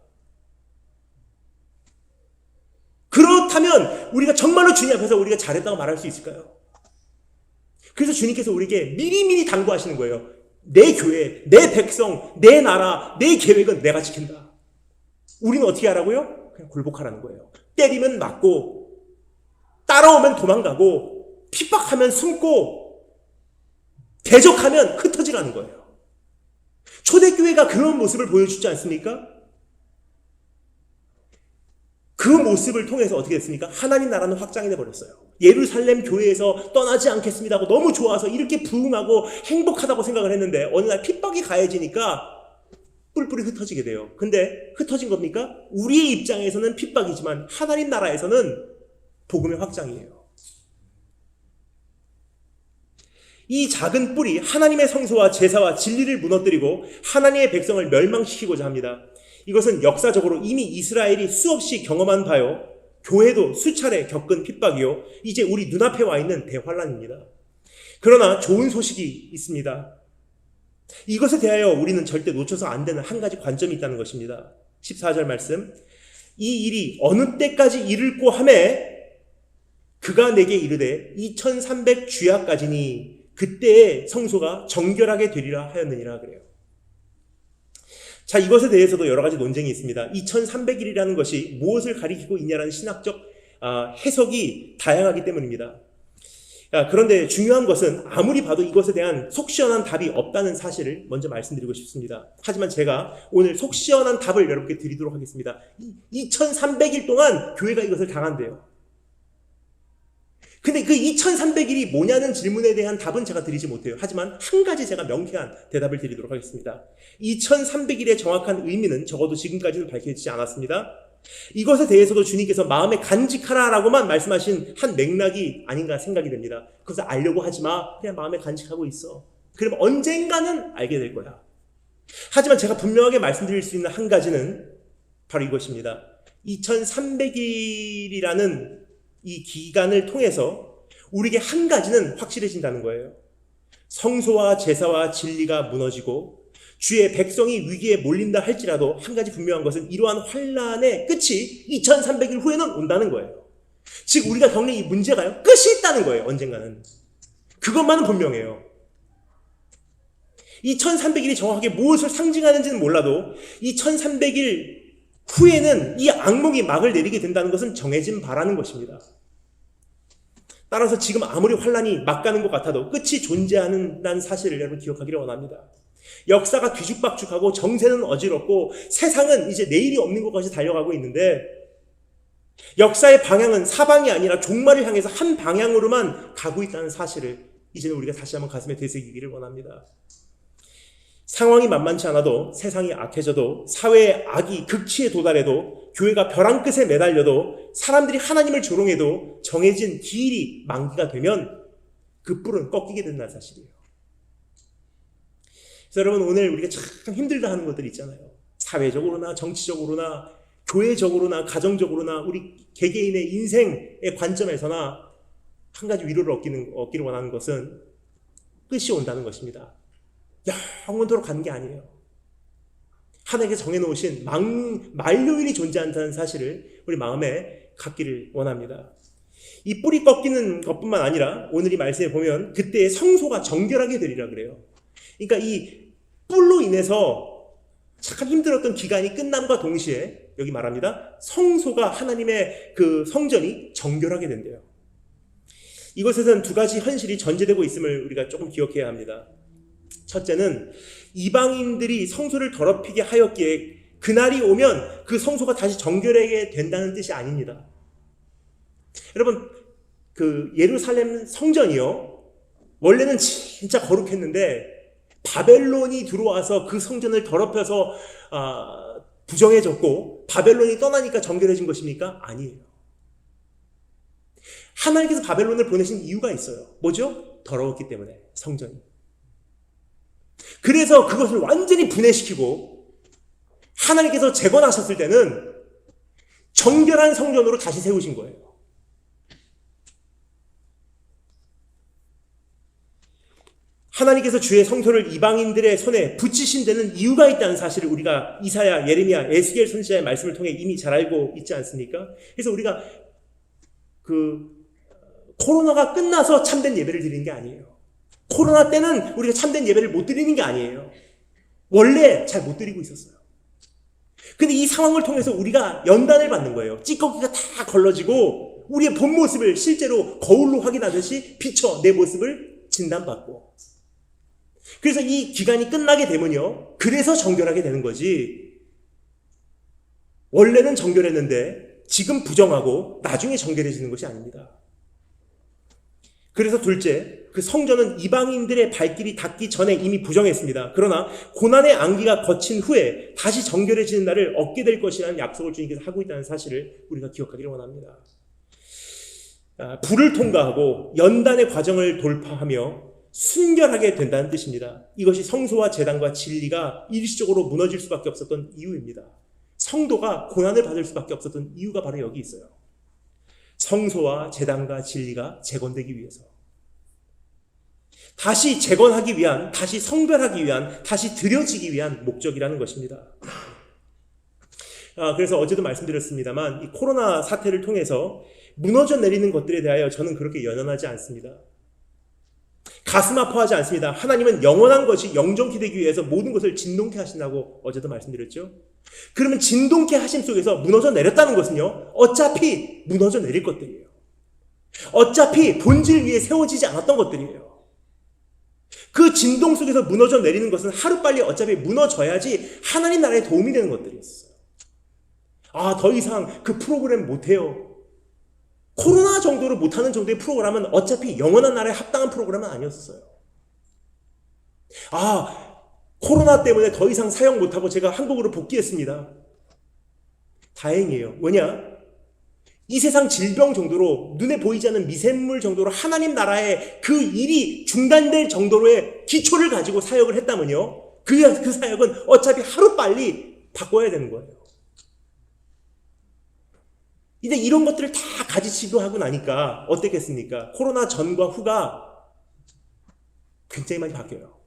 그렇다면 우리가 정말로 주님 앞에서 우리가 잘했다고 말할 수 있을까요? 그래서 주님께서 우리에게 미리미리 당부하시는 거예요. 내 교회, 내 백성, 내 나라, 내 계획은 내가 지킨다. 우리는 어떻게 하라고요? 그냥 굴복하라는 거예요. 때리면 맞고 따라오면 도망가고 핍박하면 숨고 대적하면 흩어지라는 거예요. 초대교회가 그런 모습을 보여주지 않습니까? 그 모습을 통해서 어떻게 됐습니까? 하나님 나라는 확장이 돼버렸어요. 예루살렘 교회에서 떠나지 않겠습니다 하고 너무 좋아서 이렇게 부흥하고 행복하다고 생각을 했는데 어느 날 핍박이 가해지니까 뿔뿔이 흩어지게 돼요. 근데 흩어진 겁니까? 우리의 입장에서는 핍박이지만 하나님 나라에서는 복음의 확장이에요. 이 작은 뿔이 하나님의 성소와 제사와 진리를 무너뜨리고 하나님의 백성을 멸망시키고자 합니다. 이것은 역사적으로 이미 이스라엘이 수없이 경험한 바요. 교회도 수차례 겪은 핍박이요. 이제 우리 눈앞에 와 있는 대환란입니다. 그러나 좋은 소식이 있습니다. 이것에 대하여 우리는 절대 놓쳐서 안 되는 한 가지 관점이 있다는 것입니다. 14절 말씀. 이 일이 어느 때까지 이를꼬 하매 그가 내게 이르되 2300 주야까지니 그때의 성소가 정결하게 되리라 하였느니라 그래요. 자, 이것에 대해서도 여러 가지 논쟁이 있습니다. 2300일이라는 것이 무엇을 가리키고 있냐라는 신학적 해석이 다양하기 때문입니다. 그런데 중요한 것은 아무리 봐도 이것에 대한 속 시원한 답이 없다는 사실을 먼저 말씀드리고 싶습니다. 하지만 제가 오늘 속 시원한 답을 여러분께 드리도록 하겠습니다. 2300일 동안 교회가 이것을 당한대요. 근데 그 2300일이 뭐냐는 질문에 대한 답은 제가 드리지 못해요. 하지만 한 가지 제가 명쾌한 대답을 드리도록 하겠습니다. 2300일의 정확한 의미는 적어도 지금까지는 밝혀지지 않았습니다. 이것에 대해서도 주님께서 마음에 간직하라라고만 말씀하신 한 맥락이 아닌가 생각이 됩니다. 그것을 알려고 하지 마. 그냥 마음에 간직하고 있어. 그러면 언젠가는 알게 될 거야. 하지만 제가 분명하게 말씀드릴 수 있는 한 가지는 바로 이것입니다. 2300일이라는 이 기간을 통해서 우리에게 한 가지는 확실해진다는 거예요. 성소와 제사와 진리가 무너지고 주의 백성이 위기에 몰린다 할지라도 한 가지 분명한 것은 이러한 환란의 끝이 2300일 후에는 온다는 거예요. 즉 우리가 겪는 이 문제가요, 끝이 있다는 거예요. 언젠가는. 그것만은 분명해요. 2300일이 정확하게 무엇을 상징하는지는 몰라도 2300일 후에는 이 악몽이 막을 내리게 된다는 것은 정해진 바라는 것입니다. 따라서 지금 아무리 환란이 막 가는 것 같아도 끝이 존재하는 사실을 여러분 기억하기를 원합니다. 역사가 뒤죽박죽하고 정세는 어지럽고 세상은 이제 내일이 없는 것까지 달려가고 있는데 역사의 방향은 사방이 아니라 종말을 향해서 한 방향으로만 가고 있다는 사실을 이제는 우리가 다시 한번 가슴에 되새기기를 원합니다. 상황이 만만치 않아도, 세상이 악해져도, 사회의 악이 극치에 도달해도, 교회가 벼랑 끝에 매달려도, 사람들이 하나님을 조롱해도 정해진 기일이 만기가 되면 그 뿔은 꺾이게 된다는 사실이에요. 그래서 여러분 오늘 우리가 참 힘들다 하는 것들 있잖아요. 사회적으로나 정치적으로나 교회적으로나 가정적으로나 우리 개개인의 인생의 관점에서나 한 가지 위로를 얻기를 원하는 것은 끝이 온다는 것입니다. 영원토록 가는 게 아니에요. 하나님께서 정해놓으신 만료일이 존재한다는 사실을 우리 마음에 갖기를 원합니다. 이 뿔이 꺾이는 것뿐만 아니라 오늘 이 말씀에 보면 그때의 성소가 정결하게 되리라 그래요. 그러니까 이 뿔로 인해서 참 힘들었던 기간이 끝남과 동시에 여기 말합니다. 성소가 하나님의 그 성전이 정결하게 된대요. 이것에서는 두 가지 현실이 전제되고 있음을 우리가 조금 기억해야 합니다. 첫째는 이방인들이 성소를 더럽히게 하였기에 그날이 오면 그 성소가 다시 정결하게 된다는 뜻이 아닙니다. 여러분, 그 예루살렘 성전이요, 원래는 진짜 거룩했는데 바벨론이 들어와서 그 성전을 더럽혀서 부정해졌고 바벨론이 떠나니까 정결해진 것입니까? 아니에요. 하나님께서 바벨론을 보내신 이유가 있어요. 뭐죠? 더러웠기 때문에, 성전이. 그래서 그것을 완전히 분해시키고 하나님께서 재건하셨을 때는 정결한 성전으로 다시 세우신 거예요. 하나님께서 주의 성소를 이방인들의 손에 붙이신 데는 이유가 있다는 사실을 우리가 이사야, 예레미야, 에스겔 선지자의 말씀을 통해 이미 잘 알고 있지 않습니까? 그래서 우리가 코로나가 끝나서 참된 예배를 드리는 게 아니에요. 코로나 때는 우리가 참된 예배를 못 드리는 게 아니에요. 원래 잘 못 드리고 있었어요. 근데 이 상황을 통해서 우리가 연단을 받는 거예요. 찌꺼기가 다 걸러지고 우리의 본 모습을 실제로 거울로 확인하듯이 비춰 내 모습을 진단받고, 그래서 이 기간이 끝나게 되면요, 그래서 정결하게 되는 거지, 원래는 정결했는데 지금 부정하고 나중에 정결해지는 것이 아닙니다. 그래서 둘째, 그 성전은 이방인들의 발길이 닿기 전에 이미 부정했습니다. 그러나 고난의 안기가 거친 후에 다시 정결해지는 날을 얻게 될 것이라는 약속을 주님께서 하고 있다는 사실을 우리가 기억하기를 원합니다. 불을 통과하고 연단의 과정을 돌파하며 순결하게 된다는 뜻입니다. 이것이 성소와 제단과 진리가 일시적으로 무너질 수밖에 없었던 이유입니다. 성도가 고난을 받을 수밖에 없었던 이유가 바로 여기 있어요. 성소와 제단과 진리가 재건되기 위해서, 다시 재건하기 위한, 다시 성별하기 위한, 다시 드려지기 위한 목적이라는 것입니다. 그래서 어제도 말씀드렸습니다만 이 코로나 사태를 통해서 무너져 내리는 것들에 대하여 저는 그렇게 연연하지 않습니다. 가슴 아파하지 않습니다. 하나님은 영원한 것이 영정케 되기 위해서 모든 것을 진동케 하신다고 어제도 말씀드렸죠. 그러면 진동케 하심 속에서 무너져 내렸다는 것은요, 어차피 무너져 내릴 것들이에요. 어차피 본질 위에 세워지지 않았던 것들이에요. 그 진동 속에서 무너져 내리는 것은 하루빨리 어차피 무너져야지 하나님 나라에 도움이 되는 것들이었어요. 더 이상 그 프로그램 못해요. 코로나 정도로 못하는 정도의 프로그램은 어차피 영원한 나라에 합당한 프로그램은 아니었어요. 코로나 때문에 더 이상 사역 못하고 제가 한국으로 복귀했습니다. 다행이에요. 왜냐? 이 세상 질병 정도로, 눈에 보이지 않는 미생물 정도로 하나님 나라의 그 일이 중단될 정도로의 기초를 가지고 사역을 했다면요, 그 사역은 어차피 하루빨리 바꿔야 되는 거예요. 이제 이런 것들을 다 가지치고 하고 나니까 어땠겠습니까? 코로나 전과 후가 굉장히 많이 바뀌어요.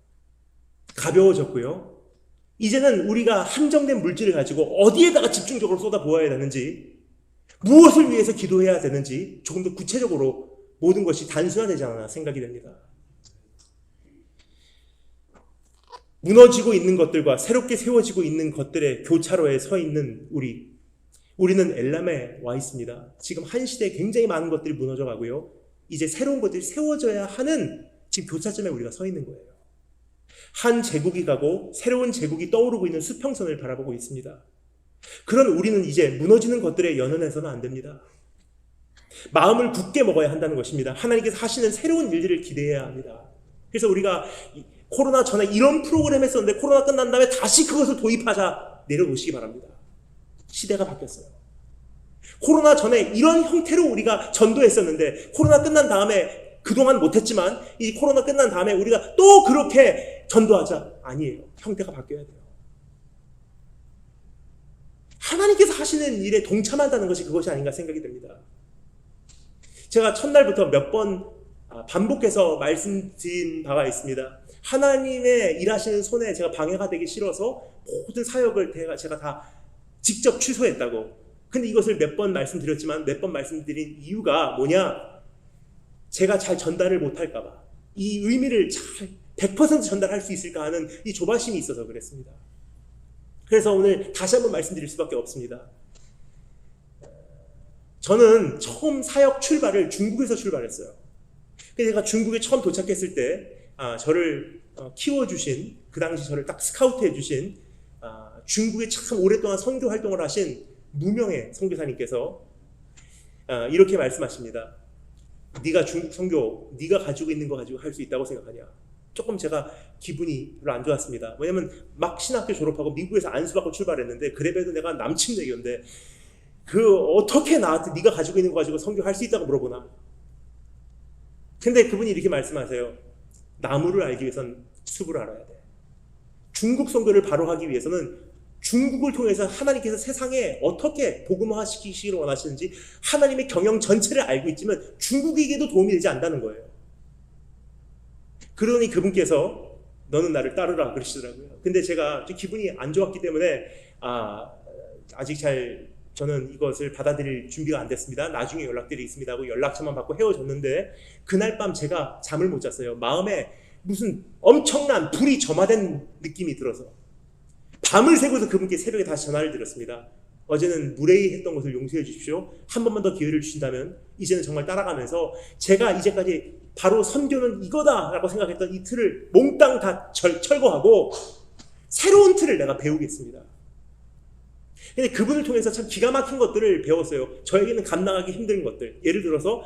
가벼워졌고요. 이제는 우리가 한정된 물질을 가지고 어디에다가 집중적으로 쏟아부어야 되는지, 무엇을 위해서 기도해야 되는지 조금 더 구체적으로 모든 것이 단순화되지 않나 생각이 됩니다. 무너지고 있는 것들과 새롭게 세워지고 있는 것들의 교차로에 서 있는 우리는 엘람에 와 있습니다. 지금 한 시대에 굉장히 많은 것들이 무너져 가고요, 이제 새로운 것들이 세워져야 하는 지금 교차점에 우리가 서 있는 거예요. 한 제국이 가고 새로운 제국이 떠오르고 있는 수평선을 바라보고 있습니다. 그런 우리는 이제 무너지는 것들에 연연해서는 안 됩니다. 마음을 굳게 먹어야 한다는 것입니다. 하나님께서 하시는 새로운 일들을 기대해야 합니다. 그래서 우리가 코로나 전에 이런 프로그램 했었는데 코로나 끝난 다음에 다시 그것을 도입하자, 내려놓으시기 바랍니다. 시대가 바뀌었어요. 코로나 전에 이런 형태로 우리가 전도했었는데 코로나 끝난 다음에, 그동안 못했지만 이 코로나 끝난 다음에 우리가 또 그렇게 전도하자, 아니에요. 형태가 바뀌어야 돼요. 하나님께서 하시는 일에 동참한다는 것이 그것이 아닌가 생각이 됩니다. 제가 첫날부터 몇 번 반복해서 말씀드린 바가 있습니다. 하나님의 일하시는 손에 제가 방해가 되기 싫어서 모든 사역을 제가 다 직접 취소했다고. 근데 이것을 몇 번 말씀드렸지만, 몇 번 말씀드린 이유가 뭐냐? 제가 잘 전달을 못할까봐, 이 의미를 잘 100% 전달할 수 있을까 하는 이 조바심이 있어서 그랬습니다. 그래서 오늘 다시 한번 말씀드릴 수밖에 없습니다. 저는 처음 사역 출발을 중국에서 출발했어요. 근데 제가 중국에 처음 도착했을 때 저를 키워주신, 그 당시 저를 딱 스카우트해주신 중국에 참 오랫동안 선교 활동을 하신 무명의 선교사님께서 이렇게 말씀하십니다. 네가 중국 선교, 네가 가지고 있는 거 가지고 할 수 있다고 생각하냐? 조금 제가 기분이 별로 안 좋았습니다. 왜냐면 막 신학교 졸업하고 미국에서 안수받고 출발했는데 그래도 내가 남친내기인데 어떻게 나한테 네가 가지고 있는 거 가지고 선교할 수 있다고 물어보나? 근데 그분이 이렇게 말씀하세요. 나무를 알기 위해선 숲을 알아야 돼. 중국 선교를 바로 하기 위해서는 중국을 통해서 하나님께서 세상에 어떻게 복음화 시키시기를 원하시는지 하나님의 경영 전체를 알고 있지만 중국에게도 도움이 되지 않는다는 거예요. 그러니 그분께서 너는 나를 따르라 그러시더라고요. 근데 제가 좀 기분이 안 좋았기 때문에 아직 저는 이것을 받아들일 준비가 안 됐습니다. 나중에 연락드리겠습니다 하고 연락처만 받고 헤어졌는데 그날 밤 제가 잠을 못 잤어요. 마음에 무슨 엄청난 불이 점화된 느낌이 들어서 밤을 새고서 그분께 새벽에 다시 전화를 드렸습니다. 어제는 무례히 했던 것을 용서해 주십시오. 한 번만 더 기회를 주신다면 이제는 정말 따라가면서 제가 이제까지 바로 선교는 이거다라고 생각했던 이 틀을 몽땅 다 철거하고 새로운 틀을 내가 배우겠습니다. 근데 그분을 통해서 참 기가 막힌 것들을 배웠어요. 저에게는 감당하기 힘든 것들. 예를 들어서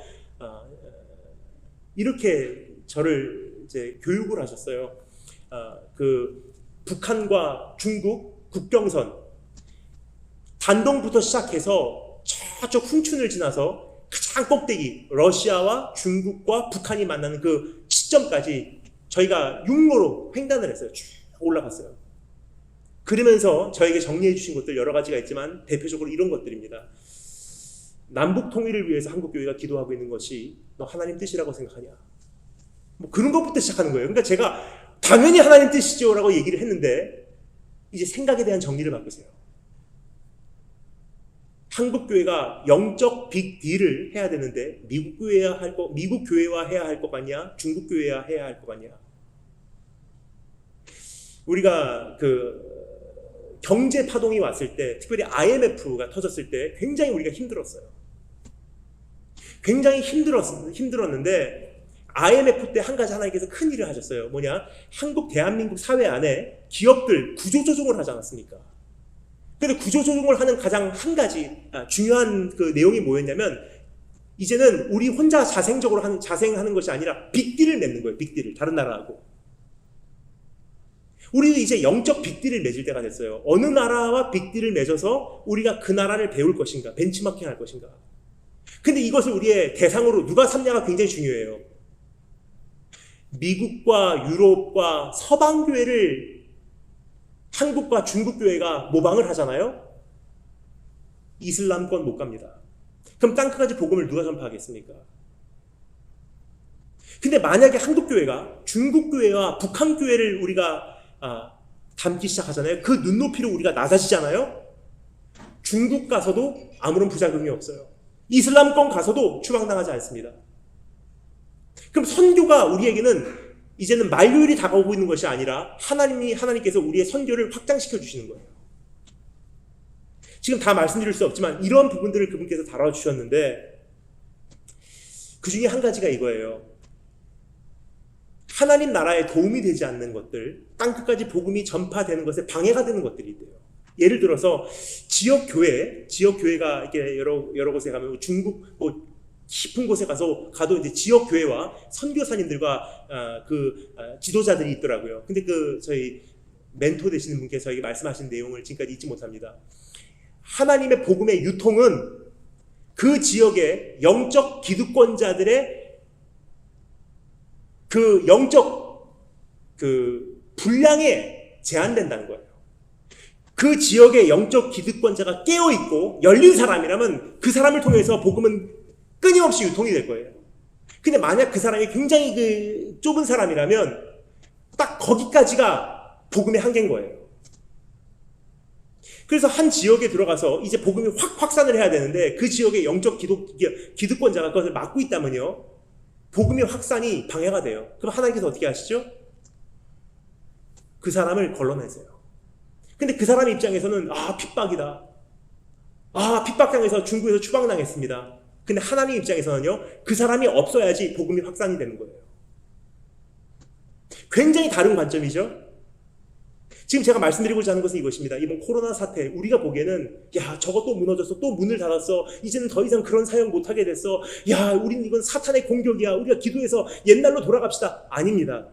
이렇게 저를 이제 교육을 하셨어요. 북한과 중국 국경선 단동부터 시작해서 저쪽 훈춘을 지나서 가장 꼭대기 러시아와 중국과 북한이 만나는 그 시점까지 저희가 육로로 횡단을 했어요. 쭉 올라갔어요. 그러면서 저에게 정리해 주신 것들 여러 가지가 있지만 대표적으로 이런 것들입니다. 남북 통일을 위해서 한국교회가 기도하고 있는 것이 너 하나님 뜻이라고 생각하냐? 뭐 그런 것부터 시작하는 거예요. 그러니까 제가 당연히 하나님 뜻이죠 라고 얘기를 했는데 이제 생각에 대한 정리를 바꾸세요. 한국교회가 영적 빅딜을 해야 되는데 미국 교회와 해야 할 것 같냐? 중국 교회와 해야 할 것 같냐? 우리가 경제 파동이 왔을 때, 특별히 IMF가 터졌을 때 굉장히 우리가 힘들었어요. 굉장히 힘들었는데 IMF 때 한 가지 하나님께서 큰 일을 하셨어요. 뭐냐? 대한민국 사회 안에 기업들 구조조정을 하지 않았습니까? 근데 구조조정을 하는 가장 한 가지 중요한 그 내용이 뭐였냐면 이제는 우리 혼자 자생하는 것이 아니라 빅딜을 맺는 거예요. 빅딜을 다른 나라하고. 우리도 이제 영적 빅딜을 맺을 때가 됐어요. 어느 나라와 빅딜을 맺어서 우리가 그 나라를 배울 것인가, 벤치마킹 할 것인가. 근데 이것을 우리의 대상으로 누가 삼냐가 굉장히 중요해요. 미국과 유럽과 서방교회를 한국과 중국교회가 모방을 하잖아요. 이슬람권 못 갑니다. 그럼 땅끝까지 복음을 누가 전파하겠습니까? 근데 만약에 한국교회가 중국교회와 북한교회를 우리가 담기 시작하잖아요. 그 눈높이로 우리가 낮아지잖아요. 중국 가서도 아무런 부작용이 없어요. 이슬람권 가서도 추방당하지 않습니다. 그럼 선교가 우리에게는 이제는 만료일이 다가오고 있는 것이 아니라 하나님께서 우리의 선교를 확장시켜 주시는 거예요. 지금 다 말씀드릴 수 없지만 이런 부분들을 그분께서 다뤄주셨는데 그 중에 한 가지가 이거예요. 하나님 나라에 도움이 되지 않는 것들, 땅끝까지 복음이 전파되는 것에 방해가 되는 것들이 있대요. 예를 들어서 지역교회가 이렇게 여러 곳에 가면 중국 깊은 곳에 가도 이제 지역교회와 선교사님들과 지도자들이 있더라고요. 근데 저희 멘토 되시는 분께서 저에게 말씀하신 내용을 지금까지 잊지 못합니다. 하나님의 복음의 유통은 그 지역의 영적 기득권자들의 그 영적 분량에 제한된다는 거예요. 그 지역의 영적 기득권자가 깨어있고 열린 사람이라면 그 사람을 통해서 복음은 끊임없이 유통이 될 거예요. 근데 만약 그 사람이 굉장히 좁은 사람이라면 딱 거기까지가 복음의 한계인 거예요. 그래서 한 지역에 들어가서 이제 복음이 확산을 해야 되는데 그 지역의 영적 기득권자가 그것을 막고 있다면요. 복음의 확산이 방해가 돼요. 그럼 하나님께서 어떻게 하시죠? 그 사람을 걸러내세요. 근데 그 사람 입장에서는 핍박이다. 핍박당해서 중국에서 추방당했습니다. 근데 하나님 입장에서는요, 그 사람이 없어야지 복음이 확산이 되는 거예요. 굉장히 다른 관점이죠. 지금 제가 말씀드리고자 하는 것은 이것입니다. 이번 코로나 사태, 우리가 보기에는 야, 저거 또 무너졌어, 또 문을 닫았어, 이제는 더 이상 그런 사역 못하게 됐어, 야, 우리는 이건 사탄의 공격이야, 우리가 기도해서 옛날로 돌아갑시다. 아닙니다.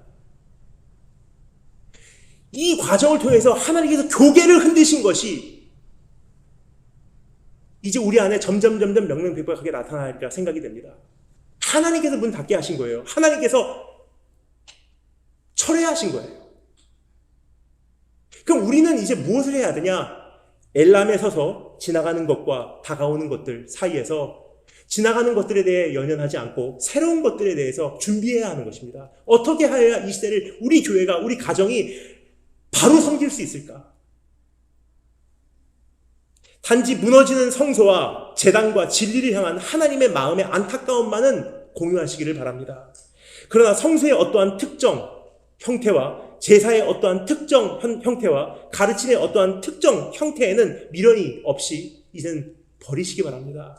이 과정을 통해서 하나님께서 교계를 흔드신 것이 이제 우리 안에 점점 명명백백하게 나타나리라 생각이 됩니다. 하나님께서 문 닫게 하신 거예요. 하나님께서 철회하신 거예요. 그럼 우리는 이제 무엇을 해야 되냐? 엘람에 서서 지나가는 것과 다가오는 것들 사이에서 지나가는 것들에 대해 연연하지 않고 새로운 것들에 대해서 준비해야 하는 것입니다. 어떻게 해야 이 시대를 우리 교회가, 우리 가정이 바로 섬길 수 있을까? 단지 무너지는 성소와 제단과 진리를 향한 하나님의 마음의 안타까움만은 공유하시기를 바랍니다. 그러나 성소의 어떠한 특정 형태와 제사의 어떠한 특정 형태와 가르침의 어떠한 특정 형태에는 미련이 없이 이젠 버리시기 바랍니다.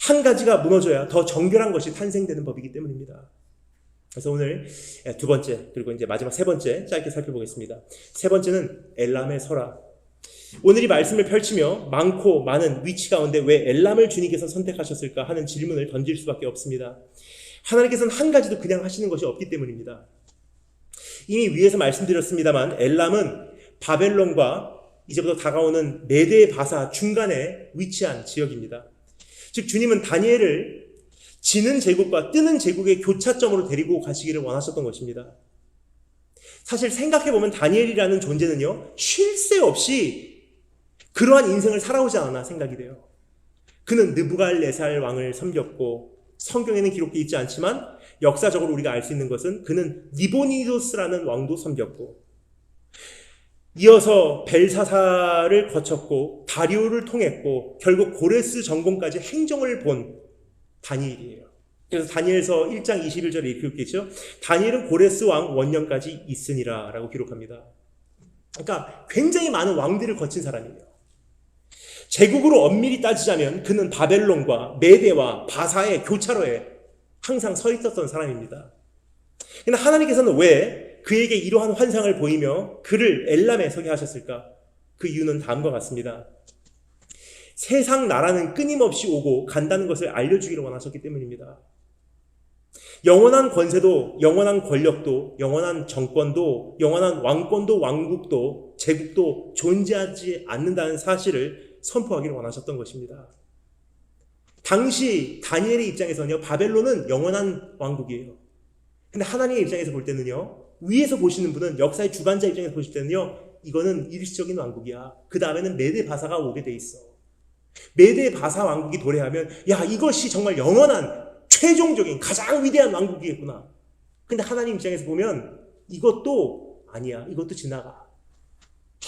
한 가지가 무너져야 더 정결한 것이 탄생되는 법이기 때문입니다. 그래서 오늘 두 번째, 그리고 이제 마지막 세 번째 짧게 살펴보겠습니다. 세 번째는 엘람의 설화. 오늘 이 말씀을 펼치며 많고 많은 위치 가운데 왜 엘람을 주님께서 선택하셨을까 하는 질문을 던질 수밖에 없습니다. 하나님께서는 한 가지도 그냥 하시는 것이 없기 때문입니다. 이미 위에서 말씀드렸습니다만 엘람은 바벨론과 이제부터 다가오는 메대 바사 중간에 위치한 지역입니다. 즉 주님은 다니엘을 지는 제국과 뜨는 제국의 교차점으로 데리고 가시기를 원하셨던 것입니다. 사실 생각해보면 다니엘이라는 존재는요, 쉴 새 없이 그러한 인생을 살아오지 않았나 생각이 돼요. 그는 느부갈네살 왕을 섬겼고 성경에는 기록되어 있지 않지만 역사적으로 우리가 알 수 있는 것은 그는 니보니도스라는 왕도 섬겼고 이어서 벨사사를 거쳤고 다리오를 통했고 결국 고레스 정권까지 행정을 본 다니엘이에요. 그래서 다니엘서 1장 21절에 이렇게 기록되죠. 다니엘은 고레스 왕 원년까지 있으니라 라고 기록합니다. 그러니까 굉장히 많은 왕들을 거친 사람이에요. 제국으로 엄밀히 따지자면 그는 바벨론과 메대와 바사의 교차로에 항상 서 있었던 사람입니다. 그런데 하나님께서는 왜 그에게 이러한 환상을 보이며 그를 엘람에 서게 하셨을까? 그 이유는 다음과 같습니다. 세상 나라는 끊임없이 오고 간다는 것을 알려주기를 원하셨기 때문입니다. 영원한 권세도, 영원한 권력도, 영원한 정권도, 영원한 왕권도, 왕국도, 제국도 존재하지 않는다는 사실을 선포하기를 원하셨던 것입니다. 당시 다니엘의 입장에서는요, 바벨론은 영원한 왕국이에요. 근데 하나님의 입장에서 볼 때는요, 위에서 보시는 분은, 역사의 주관자 입장에서 보실 때는요, 이거는 일시적인 왕국이야. 그 다음에는 메대 바사가 오게 돼 있어. 메대 바사 왕국이 도래하면 야, 이것이 정말 영원한 최종적인 가장 위대한 왕국이겠구나. 근데 하나님 입장에서 보면 이것도 아니야. 이것도 지나가.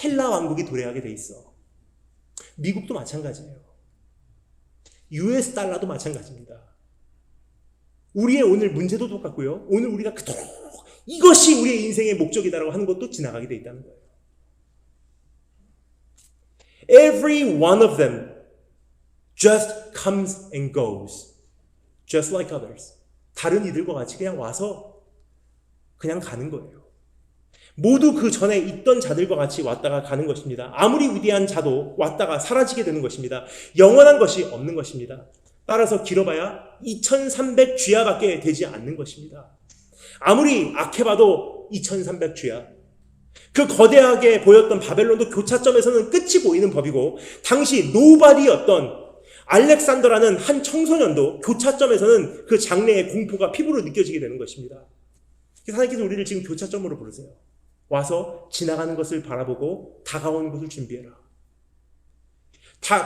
헬라 왕국이 도래하게 돼 있어. 미국도 마찬가지예요. US 달러도 마찬가지입니다. 우리의 오늘 문제도 똑같고요. 오늘 우리가 그토록 이것이 우리의 인생의 목적이다라고 하는 것도 지나가게 돼 있다는 거예요. Every one of them just comes and goes. Just like others. 다른 이들과 같이 그냥 와서 그냥 가는 거예요. 모두 그 전에 있던 자들과 같이 왔다가 가는 것입니다. 아무리 위대한 자도 왔다가 사라지게 되는 것입니다. 영원한 것이 없는 것입니다. 따라서 길어봐야 2300 주야밖에 되지 않는 것입니다. 아무리 악해봐도 2300 주야. 그 거대하게 보였던 바벨론도 교차점에서는 끝이 보이는 법이고 당시 노바디였던 알렉산더라는 한 청소년도 교차점에서는 그 장래의 공포가 피부로 느껴지게 되는 것입니다. 하나님께서 우리를 지금 교차점으로 부르세요. 와서 지나가는 것을 바라보고 다가오는 것을 준비해라.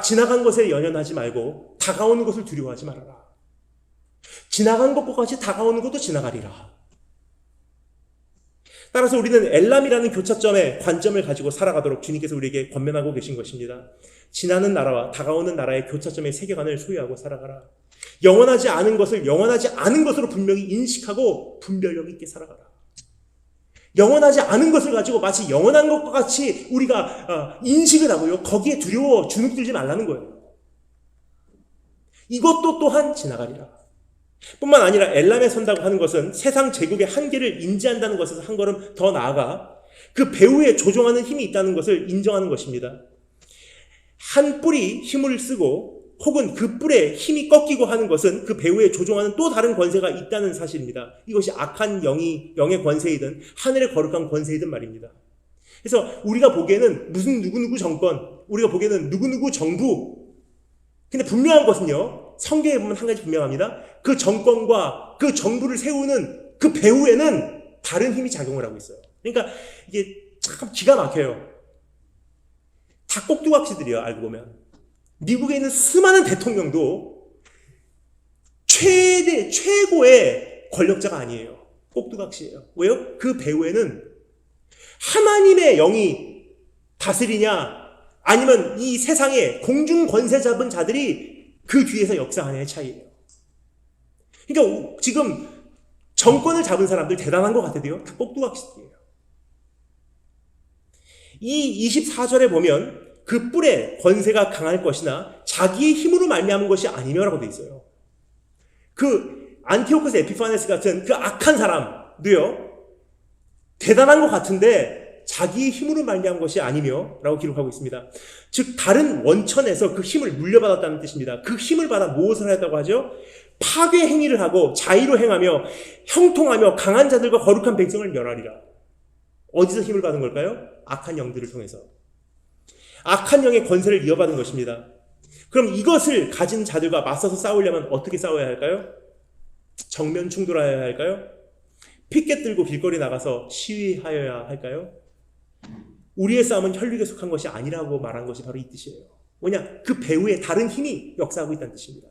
지나간 것에 연연하지 말고 다가오는 것을 두려워하지 말아라. 지나간 것과 같이 다가오는 것도 지나가리라. 따라서 우리는 엘람이라는 교차점의 관점을 가지고 살아가도록 주님께서 우리에게 권면하고 계신 것입니다. 지나는 나라와 다가오는 나라의 교차점의 세계관을 소유하고 살아가라. 영원하지 않은 것을 영원하지 않은 것으로 분명히 인식하고 분별력 있게 살아가라. 영원하지 않은 것을 가지고 마치 영원한 것과 같이 우리가 인식을 하고요. 거기에 두려워 주눅들지 말라는 거예요. 이것도 또한 지나가리라. 뿐만 아니라 엘람에 선다고 하는 것은 세상 제국의 한계를 인지한다는 것에서 한 걸음 더 나아가 그 배후에 조종하는 힘이 있다는 것을 인정하는 것입니다. 한 뿔이 힘을 쓰고 혹은 그 뿔에 힘이 꺾이고 하는 것은 그 배후에 조종하는 또 다른 권세가 있다는 사실입니다. 이것이 악한 영의 권세이든 하늘의 거룩한 권세이든 말입니다. 그래서 우리가 보기에는 무슨 누구누구 정권, 우리가 보기에는 누구누구 정부, 근데 분명한 것은요, 성경에 보면 한 가지 분명합니다. 그 정권과 그 정부를 세우는 그 배후에는 다른 힘이 작용을 하고 있어요. 그러니까 이게 참 기가 막혀요. 다 꼭두각시들이에요, 알고 보면. 미국에 있는 수많은 대통령도 최고의 권력자가 아니에요. 꼭두각시예요. 왜요? 그 배후에는 하나님의 영이 다스리냐, 아니면 이 세상에 공중 권세 잡은 자들이 그 뒤에서 역사하느냐의 차이예요. 그러니까 지금 정권을 잡은 사람들 대단한 것 같아도요, 다 꼭두각시예요. 이 24절에 보면 그 뿔의 권세가 강할 것이나 자기의 힘으로 말미암은 것이 아니며라고 되어 있어요. 그 안티오코스 에피파네스 같은 그 악한 사람도요, 대단한 것 같은데 자기의 힘으로 말미암은 것이 아니며라고 기록하고 있습니다. 즉 다른 원천에서 그 힘을 물려받았다는 뜻입니다. 그 힘을 받아 무엇을 했다고 하죠? 파괴 행위를 하고 자의로 행하며 형통하며 강한 자들과 거룩한 백성을 멸하리라. 어디서 힘을 받은 걸까요? 악한 영들을 통해서. 악한 영의 권세를 이어받은 것입니다. 그럼 이것을 가진 자들과 맞서서 싸우려면 어떻게 싸워야 할까요? 정면 충돌하여야 할까요? 피켓 들고 길거리 나가서 시위하여야 할까요? 우리의 싸움은 혈육에 속한 것이 아니라고 말한 것이 바로 이 뜻이에요. 뭐냐? 그 배후에 다른 힘이 역사하고 있다는 뜻입니다.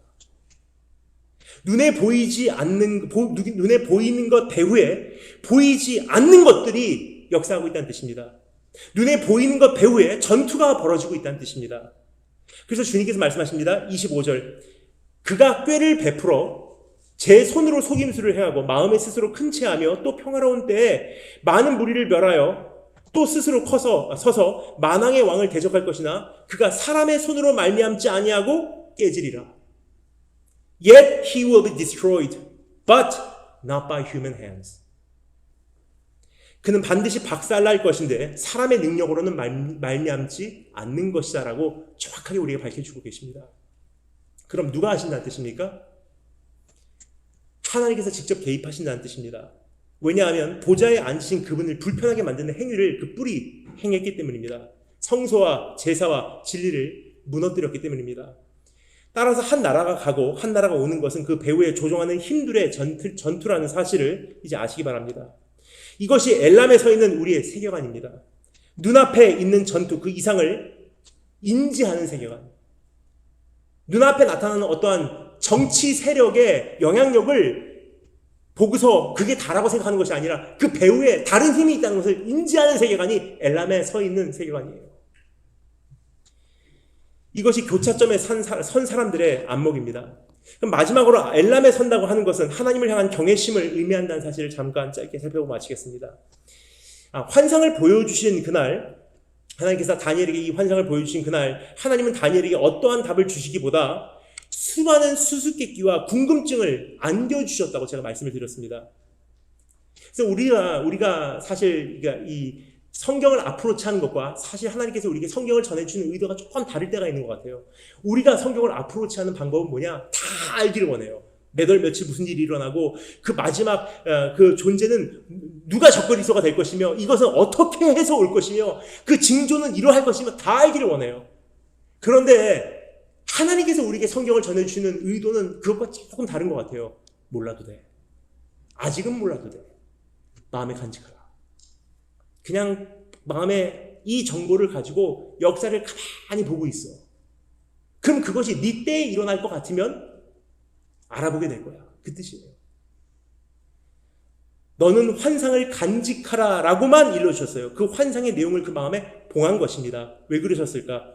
눈에 보이는 것 배후에 보이지 않는 것들이 역사하고 있다는 뜻입니다. 눈에 보이는 것 배후에 전투가 벌어지고 있다는 뜻입니다. 그래서 주님께서 말씀하십니다. 25절. 그가 꾀를 베풀어 제 손으로 속임수를 해하고 마음에 스스로 큰 채하며 또 평화로운 때에 많은 무리를 멸하여 또 스스로 서서 만왕의 왕을 대적할 것이나 그가 사람의 손으로 말미암지 아니하고 깨지리라. Yet he will be destroyed, but not by human hands. 그는 반드시 박살날 것인데 사람의 능력으로는 말미암지 않는 것이다 라고 정확하게 우리에게 밝혀주고 계십니다. 그럼 누가 하신다는 뜻입니까? 하나님께서 직접 개입하신다는 뜻입니다. 왜냐하면 보좌에 앉으신 그분을 불편하게 만드는 행위를 그 뿔이 행했기 때문입니다. 성소와 제사와 진리를 무너뜨렸기 때문입니다. 따라서 한 나라가 가고 한 나라가 오는 것은 그 배후에 조종하는 힘들의 전투라는 사실을 이제 아시기 바랍니다. 이것이 엘람에 서 있는 우리의 세계관입니다. 눈앞에 있는 전투 그 이상을 인지하는 세계관. 눈앞에 나타나는 어떠한 정치 세력의 영향력을 보고서 그게 다라고 생각하는 것이 아니라 그 배후에 다른 힘이 있다는 것을 인지하는 세계관이 엘람에 서 있는 세계관이에요. 이것이 교차점에 선 사람들의 안목입니다. 그럼 마지막으로 엘람에 선다고 하는 것은 하나님을 향한 경외심을 의미한다는 사실을 잠깐 짧게 살펴보고 마치겠습니다. 환상을 보여주신 그날, 하나님께서 다니엘에게 이 환상을 보여주신 그날, 하나님은 다니엘에게 어떠한 답을 주시기보다 수많은 수수께끼와 궁금증을 안겨주셨다고 제가 말씀을 드렸습니다. 그래서 우리가 사실 이 성경을 어프로치하는 것과 사실 하나님께서 우리에게 성경을 전해주는 의도가 조금 다를 때가 있는 것 같아요. 우리가 성경을 어프로치하는 방법은 뭐냐? 다 알기를 원해요. 몇 월 며칠 무슨 일이 일어나고 그 마지막 그 존재는 누가 적그리스도가 될 것이며 이것은 어떻게 해서 올 것이며 그 징조는 이러할 것이며 다 알기를 원해요. 그런데 하나님께서 우리에게 성경을 전해주시는 의도는 그것과 조금 다른 것 같아요. 몰라도 돼. 아직은 몰라도 돼. 마음에 간직하라. 그냥 마음에 이 정보를 가지고 역사를 가만히 보고 있어. 그럼 그것이 네 때에 일어날 것 같으면 알아보게 될 거야. 그 뜻이에요. 너는 환상을 간직하라 라고만 일러주셨어요. 그 환상의 내용을 그 마음에 봉한 것입니다. 왜 그러셨을까?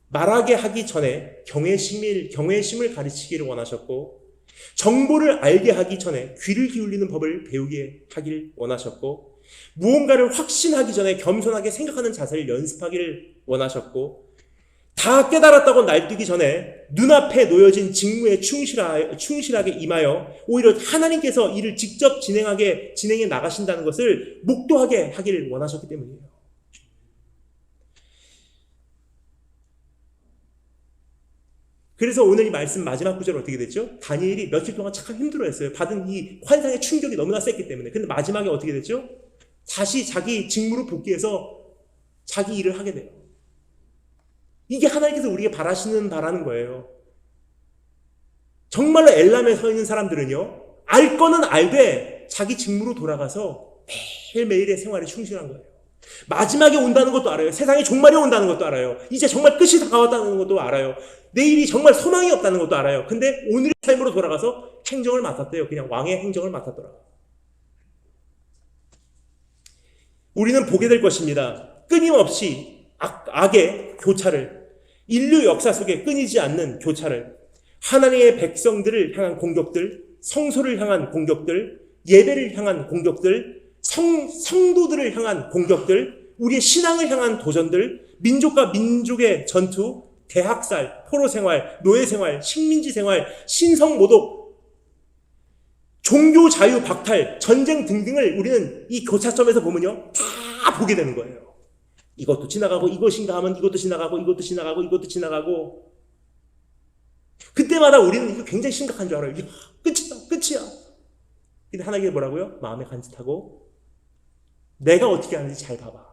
말하게 하기 전에 경외심을 가르치기를 원하셨고, 정보를 알게 하기 전에 귀를 기울이는 법을 배우게 하기를 원하셨고, 무언가를 확신하기 전에 겸손하게 생각하는 자세를 연습하기를 원하셨고, 다 깨달았다고 날뛰기 전에 눈앞에 놓여진 직무에 충실하게 임하여 오히려 하나님께서 이를 직접 진행해 나가신다는 것을 목도하게 하기를 원하셨기 때문이에요. 그래서 오늘 이 말씀 마지막 구절 어떻게 됐죠? 다니엘이 며칠 동안 참 힘들어했어요. 받은 이 환상의 충격이 너무나 셌기 때문에. 근데 마지막에 어떻게 됐죠? 다시 자기 직무로 복귀해서 자기 일을 하게 돼요. 이게 하나님께서 우리에게 바라는 거예요. 정말로 엘람에 서 있는 사람들은요, 알 거는 알되 자기 직무로 돌아가서 매일매일의 생활에 충실한 거예요. 마지막에 온다는 것도 알아요. 세상에 종말이 온다는 것도 알아요. 이제 정말 끝이 다가왔다는 것도 알아요. 내일이 정말 소망이 없다는 것도 알아요. 근데 오늘의 삶으로 돌아가서 행정을 맡았대요. 그냥 왕의 행정을 맡았더라. 우리는 보게 될 것입니다. 끊임없이 악의 교차를, 인류 역사 속에 끊이지 않는 교차를, 하나님의 백성들을 향한 공격들, 성소를 향한 공격들, 예배를 향한 공격들, 성도들을 향한 공격들, 우리의 신앙을 향한 도전들, 민족과 민족의 전투, 대학살, 포로생활, 노예생활, 식민지생활, 신성모독, 종교 자유 박탈, 전쟁 등등을 우리는 이 교차점에서 보면요, 다 보게 되는 거예요. 이것도 지나가고, 이것인가 하면 이것도 지나가고, 이것도 지나가고, 이것도 지나가고. 그때마다 우리는 이거 굉장히 심각한 줄 알아요. 끝이야. 근데 하나님께 뭐라고요? 마음에 간직하고, 내가 어떻게 하는지 잘 봐봐.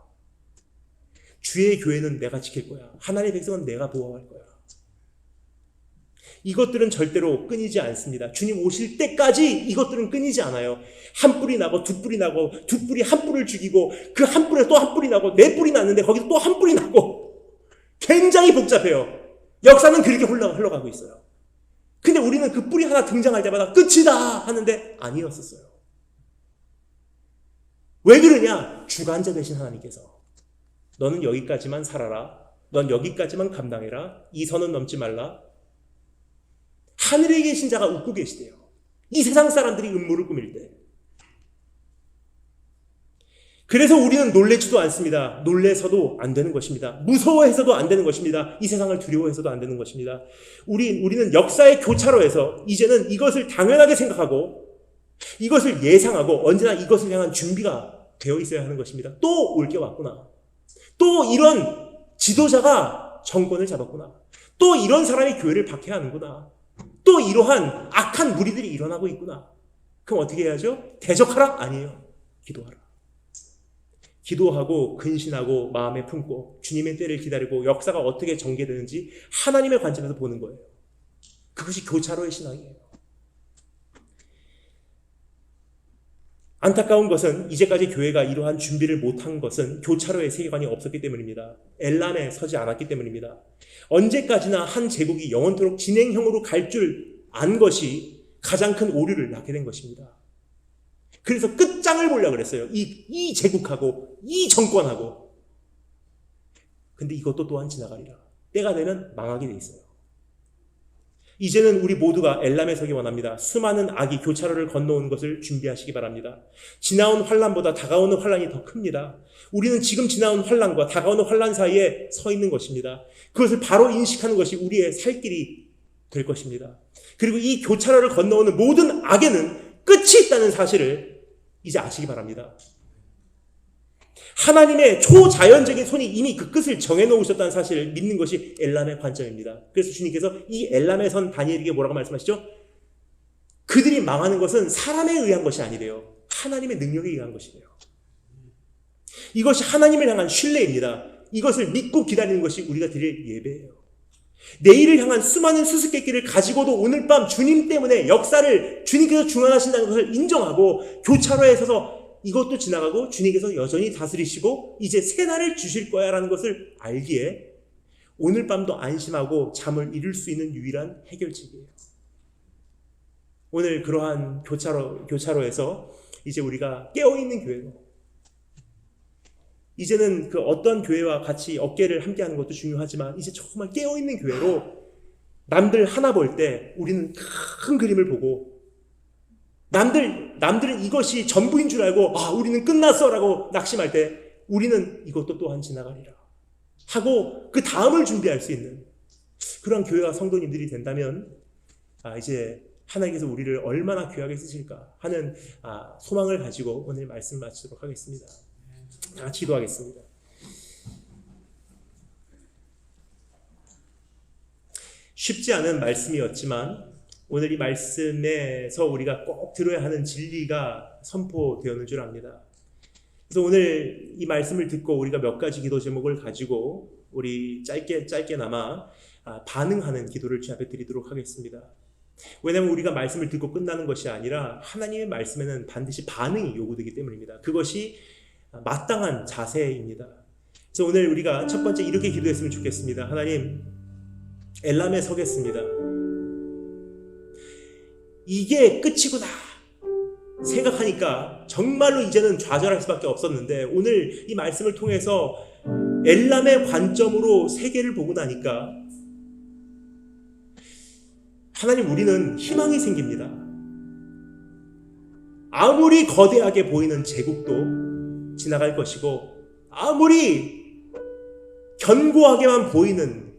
주의 교회는 내가 지킬 거야. 하나님의 백성은 내가 보호할 거야. 이것들은 절대로 끊이지 않습니다. 주님 오실 때까지 이것들은 끊이지 않아요. 한 뿔이 나고 두 뿔이 나고 두 뿔이 한 뿔을 죽이고 그 한 뿔에 또 한 뿔이 나고 네 뿔이 났는데 거기서 또 한 뿔이 나고 굉장히 복잡해요. 역사는 그렇게 흘러가고 있어요. 근데 우리는 그 뿔이 하나 등장할 때마다 끝이다 하는데 아니었었어요. 왜 그러냐? 주관자 되신 하나님께서 너는 여기까지만 살아라. 넌 여기까지만 감당해라. 이 선은 넘지 말라. 하늘에 계신 자가 웃고 계시대요. 이 세상 사람들이 음모를 꾸밀 때. 그래서 우리는 놀래지도 않습니다. 놀래서도 안 되는 것입니다. 무서워해서도 안 되는 것입니다. 이 세상을 두려워해서도 안 되는 것입니다. 우리는 역사의 교차로에서 이제는 이것을 당연하게 생각하고 이것을 예상하고 언제나 이것을 향한 준비가 되어 있어야 하는 것입니다. 또 올 게 왔구나. 또 이런 지도자가 정권을 잡았구나. 또 이런 사람이 교회를 박해하는구나. 또 이러한 악한 무리들이 일어나고 있구나. 그럼 어떻게 해야죠? 대적하라? 아니에요. 기도하라. 기도하고 근신하고 마음에 품고 주님의 때를 기다리고 역사가 어떻게 전개되는지 하나님의 관점에서 보는 거예요. 그것이 교차로의 신앙이에요. 안타까운 것은 이제까지 교회가 이러한 준비를 못한 것은 교차로의 세계관이 없었기 때문입니다. 엘람에 서지 않았기 때문입니다. 언제까지나 한 제국이 영원토록 진행형으로 갈 줄 안 것이 가장 큰 오류를 낳게 된 것입니다. 그래서 끝장을 보려고 그랬어요. 이 제국하고 이 정권하고. 근데 이것도 또한 지나가리라. 때가 되면 망하게 돼 있어요. 이제는 우리 모두가 엘람에 서기 원합니다. 수많은 악이 교차로를 건너온 것을 준비하시기 바랍니다. 지나온 환난보다 다가오는 환난이 더 큽니다. 우리는 지금 지나온 환난과 다가오는 환난 사이에 서 있는 것입니다. 그것을 바로 인식하는 것이 우리의 살 길이 될 것입니다. 그리고 이 교차로를 건너오는 모든 악에는 끝이 있다는 사실을 이제 아시기 바랍니다. 하나님의 초자연적인 손이 이미 그 끝을 정해놓으셨다는 사실을 믿는 것이 엘람의 관점입니다. 그래서 주님께서 이 엘람에 선 다니엘에게 뭐라고 말씀하시죠? 그들이 망하는 것은 사람에 의한 것이 아니래요. 하나님의 능력에 의한 것이래요. 이것이 하나님을 향한 신뢰입니다. 이것을 믿고 기다리는 것이 우리가 드릴 예배예요. 내일을 향한 수많은 수수께끼를 가지고도 오늘 밤 주님 때문에 역사를 주님께서 중앙하신다는 것을 인정하고 교차로에 서서 이것도 지나가고 주님께서 여전히 다스리시고 이제 새 날을 주실 거야 라는 것을 알기에 오늘 밤도 안심하고 잠을 이룰 수 있는 유일한 해결책이에요. 오늘 그러한 교차로에서 이제 우리가 깨어있는 교회로 이제는 그 어떤 교회와 같이 어깨를 함께하는 것도 중요하지만 이제 정말 깨어있는 교회로 남들 하나 볼 때 우리는 큰 그림을 보고 남들은 이것이 전부인 줄 알고 우리는 끝났어 라고 낙심할 때 우리는 이것도 또한 지나가리라. 하고 그 다음을 준비할 수 있는 그런 교회와 성도님들이 된다면 이제 하나님께서 우리를 얼마나 귀하게 쓰실까 하는 소망을 가지고 오늘 말씀 마치도록 하겠습니다. 다 같이 기도하겠습니다. 쉽지 않은 말씀이었지만 오늘 이 말씀에서 우리가 꼭 들어야 하는 진리가 선포되었는 줄 압니다. 그래서 오늘 이 말씀을 듣고 우리가 몇 가지 기도 제목을 가지고 우리 짧게나마 반응하는 기도를 주 앞에 드리도록 하겠습니다. 왜냐하면 우리가 말씀을 듣고 끝나는 것이 아니라 하나님의 말씀에는 반드시 반응이 요구되기 때문입니다. 그것이 마땅한 자세입니다. 그래서 오늘 우리가 첫 번째 이렇게 기도했으면 좋겠습니다. 하나님, 엘람에 서겠습니다. 이게 끝이구나 생각하니까 정말로 이제는 좌절할 수밖에 없었는데 오늘 이 말씀을 통해서 엘람의 관점으로 세계를 보고 나니까 하나님, 우리는 희망이 생깁니다. 아무리 거대하게 보이는 제국도 지나갈 것이고 아무리 견고하게만 보이는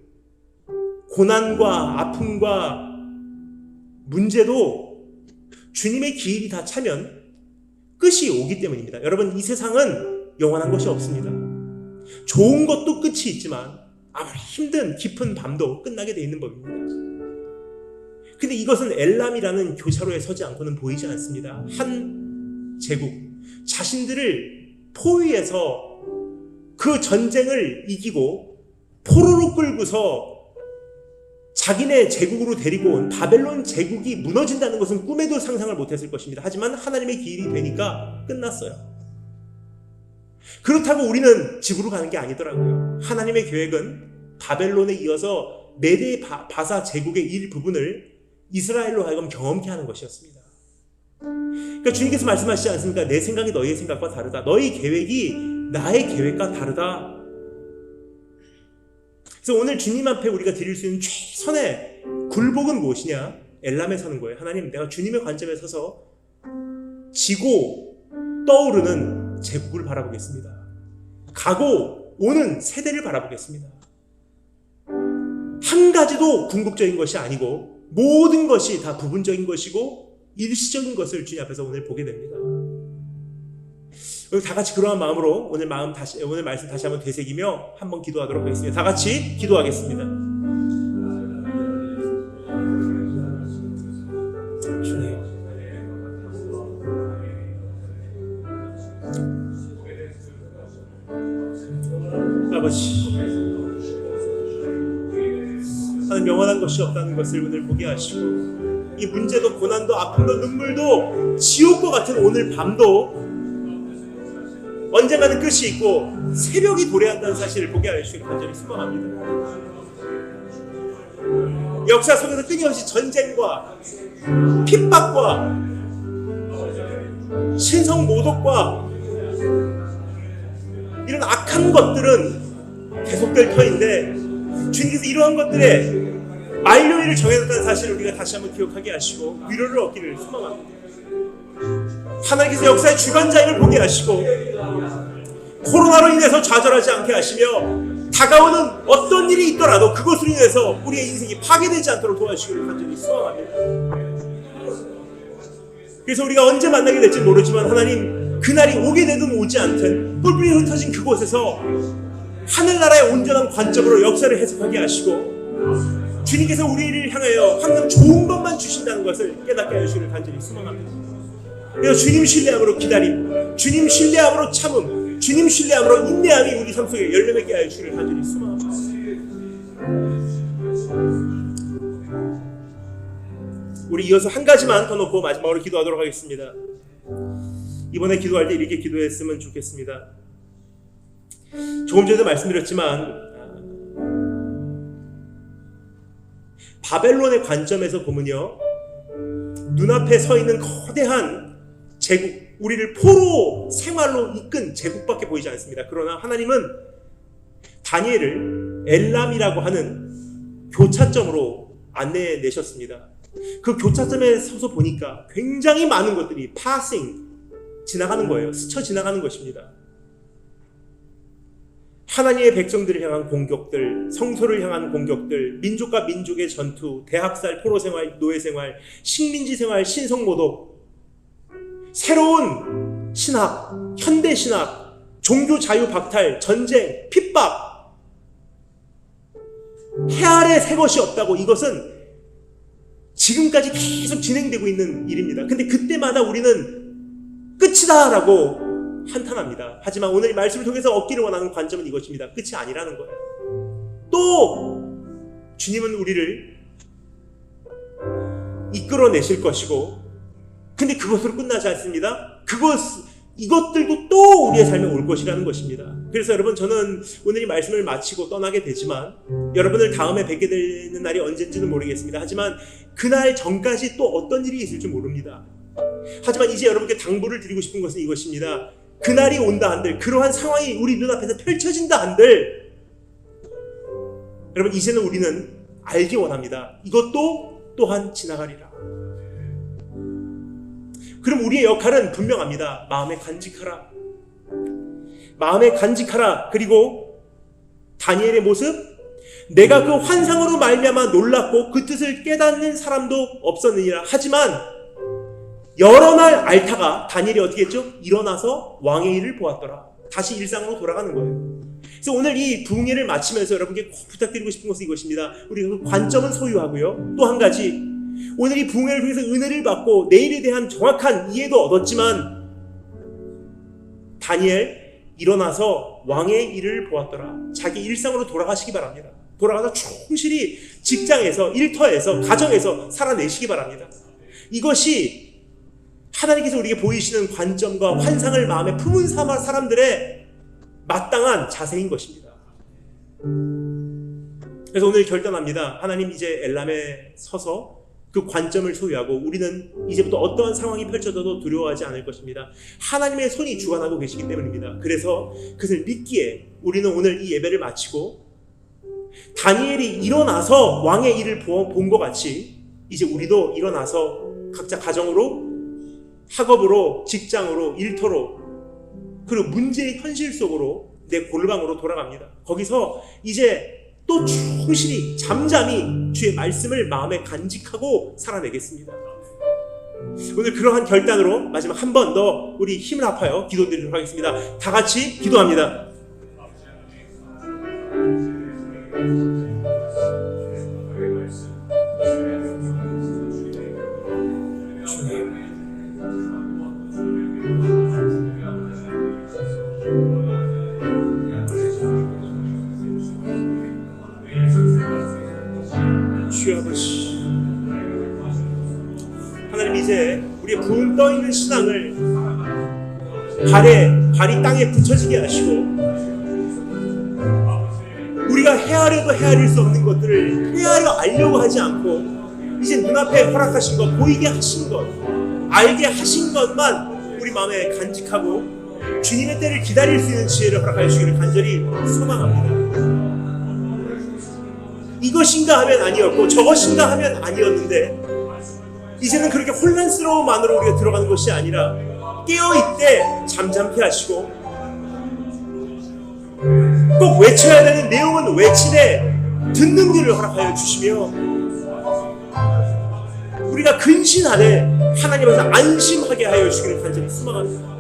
고난과 아픔과 문제도 주님의 기일이 다 차면 끝이 오기 때문입니다. 여러분, 이 세상은 영원한 것이 없습니다. 좋은 것도 끝이 있지만 아무리 힘든 깊은 밤도 끝나게 돼 있는 법입니다. 근데 이것은 엘람이라는 교차로에 서지 않고는 보이지 않습니다. 한 제국, 자신들을 포위해서 그 전쟁을 이기고 포로로 끌고서 자기네 제국으로 데리고 온 바벨론 제국이 무너진다는 것은 꿈에도 상상을 못했을 것입니다. 하지만 하나님의 기일이 되니까 끝났어요. 그렇다고 우리는 집으로 가는 게 아니더라고요. 하나님의 계획은 바벨론에 이어서 메데 바사 제국의 일부분을 이스라엘로 하여금 경험케 하는 것이었습니다. 그러니까 주님께서 말씀하시지 않습니까? 내 생각이 너희의 생각과 다르다. 너희 계획이 나의 계획과 다르다. 그래서 오늘 주님 앞에 우리가 드릴 수 있는 최선의 굴복은 무엇이냐? 엘람에 서는 거예요. 하나님, 내가 주님의 관점에 서서 지고 떠오르는 제국을 바라보겠습니다. 가고 오는 세대를 바라보겠습니다. 한 가지도 궁극적인 것이 아니고 모든 것이 다 부분적인 것이고 일시적인 것을 주님 앞에서 오늘 보게 됩니다. 다 같이 그러한 마음으로 오늘 말씀 다시 한번 되새기며 한번 기도하도록 하겠습니다. 다 같이 기도하겠습니다. 주님, 아버지, 하나님, 영원한 것이 없다는 것을 오늘 보게 하시고 이 문제도 고난도 아픔도 눈물도 지옥과 같은 오늘 밤도 언젠가는 끝이 있고 새벽이 도래한다는 사실을 보게 하시기를 간절히 소망합니다. 역사 속에서 끊임없이 전쟁과 핍박과 신성 모독과 이런 악한 것들은 계속될 터인데 주님께서 이러한 것들에 만료일을 정해졌다는 사실을 우리가 다시 한번 기억하게 하시고 위로를 얻기를 소망합니다. 하나님께서 역사의 주관자임을 보게 하시고 코로나로 인해서 좌절하지 않게 하시며 다가오는 어떤 일이 있더라도 그것으로 인해서 우리의 인생이 파괴되지 않도록 도와주시기를 간절히 소망합니다. 그래서 우리가 언제 만나게 될지 모르지만 하나님, 그날이 오게 되든 오지 않든 뿔뿔이 흩어진 그곳에서 하늘나라의 온전한 관점으로 역사를 해석하게 하시고 주님께서 우리를 향하여 항상 좋은 것만 주신다는 것을 깨닫게 하시기를 간절히 소망합니다. 그래서 주님 신뢰함으로 기다림, 주님 신뢰함으로 참음, 주님 신뢰함으로 인내함이 우리 삶 속에 열매 맺게 하여 주기를 간절히 소망합니다. 우리 이어서 한 가지만 더 놓고 마지막으로 기도하도록 하겠습니다. 이번에 기도할 때 이렇게 기도했으면 좋겠습니다. 조금 전에도 말씀드렸지만 바벨론의 관점에서 보면요, 눈앞에 서 있는 거대한 제국, 우리를 포로 생활로 이끈 제국밖에 보이지 않습니다. 그러나 하나님은 다니엘을 엘람이라고 하는 교차점으로 안내해 내셨습니다. 그 교차점에 서서 보니까 굉장히 많은 것들이 passing, 지나가는 거예요. 스쳐 지나가는 것입니다. 하나님의 백성들을 향한 공격들, 성소를 향한 공격들, 민족과 민족의 전투, 대학살, 포로생활, 노예생활, 식민지생활, 신성모독, 새로운 신학, 현대신학, 종교자유 박탈, 전쟁, 핍박, 해 아래 새 것이 없다고. 이것은 지금까지 계속 진행되고 있는 일입니다. 근데 그때마다 우리는 끝이다 라고 한탄합니다. 하지만 오늘 이 말씀을 통해서 얻기를 원하는 관점은 이것입니다. 끝이 아니라는 거예요. 또 주님은 우리를 이끌어내실 것이고, 근데 그것으로 끝나지 않습니다. 이것들도 또 우리의 삶에 올 것이라는 것입니다. 그래서 여러분, 저는 오늘 이 말씀을 마치고 떠나게 되지만 여러분을 다음에 뵙게 되는 날이 언젠지는 모르겠습니다. 하지만 그날 전까지 또 어떤 일이 있을지 모릅니다. 하지만 이제 여러분께 당부를 드리고 싶은 것은 이것입니다. 그날이 온다 한들, 그러한 상황이 우리 눈앞에서 펼쳐진다 한들, 여러분, 이제는 우리는 알기 원합니다. 이것도 또한 지나가리라. 그럼 우리의 역할은 분명합니다. 마음에 간직하라. 마음에 간직하라. 그리고 다니엘의 모습, 내가 그 환상으로 말미암아 놀랐고 그 뜻을 깨닫는 사람도 없었느니라. 하지만 여러 날 앓다가 다니엘이 어떻게 했죠? 일어나서 왕의 일을 보았더라. 다시 일상으로 돌아가는 거예요. 그래서 오늘 이 부흥회를 마치면서 여러분께 꼭 부탁드리고 싶은 것은 이것입니다. 우리가 그 관점은 소유하고요, 또 한 가지, 오늘 이 부흥회를 통해서 은혜를 받고 내일에 대한 정확한 이해도 얻었지만, 다니엘 일어나서 왕의 일을 보았더라. 자기 일상으로 돌아가시기 바랍니다. 돌아가서 충실히 직장에서, 일터에서, 가정에서 살아내시기 바랍니다. 이것이 하나님께서 우리에게 보이시는 관점과 환상을 마음에 품은 사람들의 마땅한 자세인 것입니다. 그래서 오늘 결단합니다. 하나님, 이제 엘람에 서서 그 관점을 소유하고 우리는 이제부터 어떠한 상황이 펼쳐져도 두려워하지 않을 것입니다. 하나님의 손이 주관하고 계시기 때문입니다. 그래서 그것을 믿기에 우리는 오늘 이 예배를 마치고 다니엘이 일어나서 왕의 일을 본 것 같이 이제 우리도 일어나서 각자 가정으로, 학업으로, 직장으로, 일터로, 그리고 문제의 현실 속으로 내 골방으로 돌아갑니다. 거기서 이제 또 충실히 잠잠히 주의 말씀을 마음에 간직하고 살아내겠습니다. 오늘 그러한 결단으로 마지막 한 번 더 우리 힘을 합하여 기도드리도록 하겠습니다. 다 같이 기도합니다. 주여 아버지, 하나님, 이제 우리의 붕 떠있는 신앙을 발이 땅에 붙여지게 하시고, 우리가 헤아려도 헤아릴 수 없는 것들을 헤아려 알려고 하지 않고 이제 눈앞에 허락하신 것, 보이게 하신 것, 알게 하신 것만 우리 마음에 간직하고 주님의 때를 기다릴 수 있는 지혜를 허락하여 주기를 간절히 소망합니다. 이것인가 하면 아니었고 저것인가 하면 아니었는데, 이제는 그렇게 혼란스러움만으로 우리가 들어가는 것이 아니라 깨어있되 잠잠케 하시고, 꼭 외쳐야 되는 내용은 외치되 듣는 길을 허락하여 주시며, 우리가 근신하되 하나님 앞에서 안심하게 하여 주기를 간절히 소망합니다.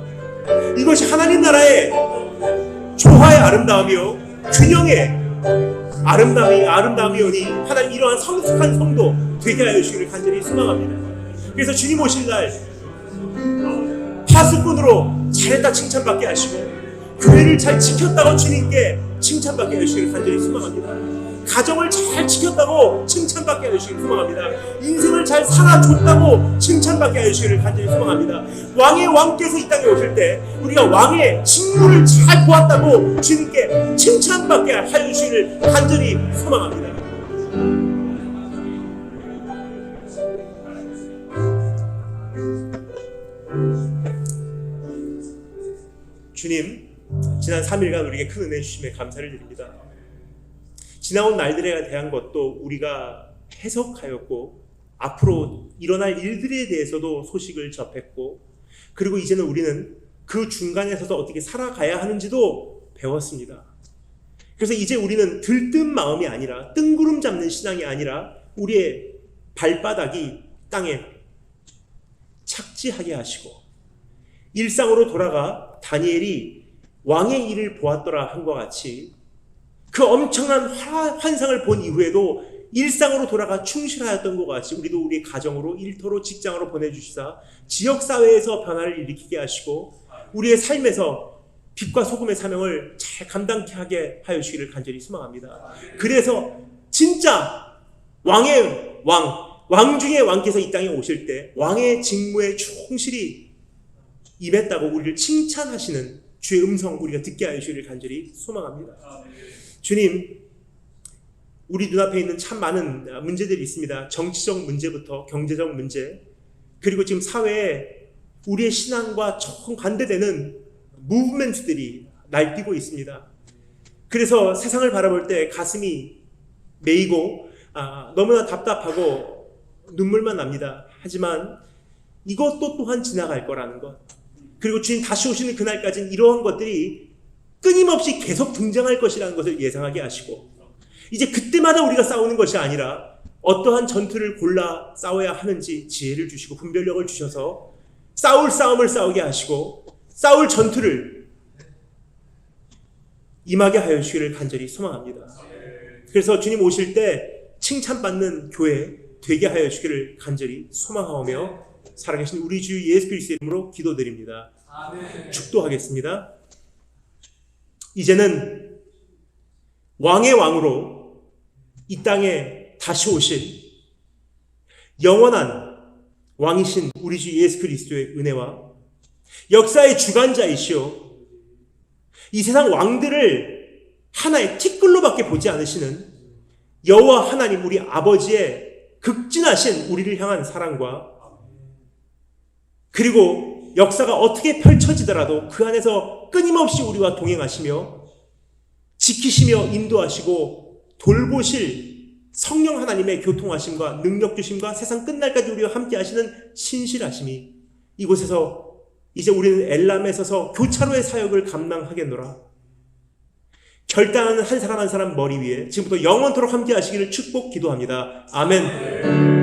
이것이 하나님 나라의 조화의 아름다움이요, 균형의 아름다움이오니 하나님, 이러한 성숙한 성도 되게 하여 주시기를 간절히 소망합니다. 그래서 주님 오실 날 파수꾼으로 잘했다 칭찬받게 하시고, 교회를 잘 지켰다고 주님께 칭찬받게 해주시기를 간절히 소망합니다. 가정을 잘 지켰다고 칭찬받게 해주시기를 소망합니다. 인생을 잘 살아줬다고 칭찬받게 해주시기를 간절히 소망합니다. 왕의 왕께서 이 땅에 오실 때 우리가 왕의 직무를 잘 보았다고 주님께 칭찬받게 해주시기를 간절히 소망합니다. 주님, 지난 3일간 우리에게 큰 은혜 주심에 감사를 드립니다. 지나온 날들에 대한 것도 우리가 해석하였고, 앞으로 일어날 일들에 대해서도 소식을 접했고, 그리고 이제는 우리는 그 중간에 서서 어떻게 살아가야 하는지도 배웠습니다. 그래서 이제 우리는 들뜬 마음이 아니라, 뜬구름 잡는 신앙이 아니라 우리의 발바닥이 땅에 착지하게 하시고 일상으로 돌아가 다니엘이 왕의 일을 보았더라 한과 같이 그 엄청난 환상을 본 이후에도 일상으로 돌아가 충실하였던 것 같이 우리도 우리 가정으로, 일터로, 직장으로 보내주시사 지역사회에서 변화를 일으키게 하시고 우리의 삶에서 빛과 소금의 사명을 잘 감당케 하게 하여 주시기를 간절히 소망합니다. 그래서 진짜 왕의 왕 중의 왕께서 이 땅에 오실 때 왕의 직무에 충실히 임했다고 우리를 칭찬하시는 주의 음성 우리가 듣게 하여 주시기를 간절히 소망합니다. 주님, 우리 눈앞에 있는 참 많은 문제들이 있습니다. 정치적 문제부터 경제적 문제, 그리고 지금 사회에 우리의 신앙과 정반대되는 무브먼트들이 날뛰고 있습니다. 그래서 세상을 바라볼 때 가슴이 메이고 너무나 답답하고 눈물만 납니다. 하지만 이것도 또한 지나갈 거라는 것, 그리고 주님 다시 오시는 그날까지는 이러한 것들이 끊임없이 계속 등장할 것이라는 것을 예상하게 하시고 이제 그때마다 우리가 싸우는 것이 아니라 어떠한 전투를 골라 싸워야 하는지 지혜를 주시고 분별력을 주셔서 싸울 싸움을 싸우게 하시고 싸울 전투를 임하게 하여 주시기를 간절히 소망합니다. 그래서 주님 오실 때 칭찬받는 교회 되게 하여 주시기를 간절히 소망하오며 살아계신 우리 주 예수 그리스도의 이름으로 기도드립니다. 축도하겠습니다. 이제는 왕의 왕으로 이 땅에 다시 오실 영원한 왕이신 우리 주 예수 그리스도의 은혜와 역사의 주관자이시오 이 세상 왕들을 하나의 티끌로밖에 보지 않으시는 여호와 하나님 우리 아버지의 극진하신 우리를 향한 사랑과 그리고 역사가 어떻게 펼쳐지더라도 그 안에서 끊임없이 우리와 동행하시며 지키시며 인도하시고 돌보실 성령 하나님의 교통하심과 능력 주심과 세상 끝날까지 우리와 함께 하시는 신실하심이 이곳에서 이제 우리는 엘람에 서서 교차로의 사역을 감당하겠노라. 결단하는 한 사람 한 사람 머리 위에 지금부터 영원토록 함께 하시기를 축복 기도합니다. 아멘.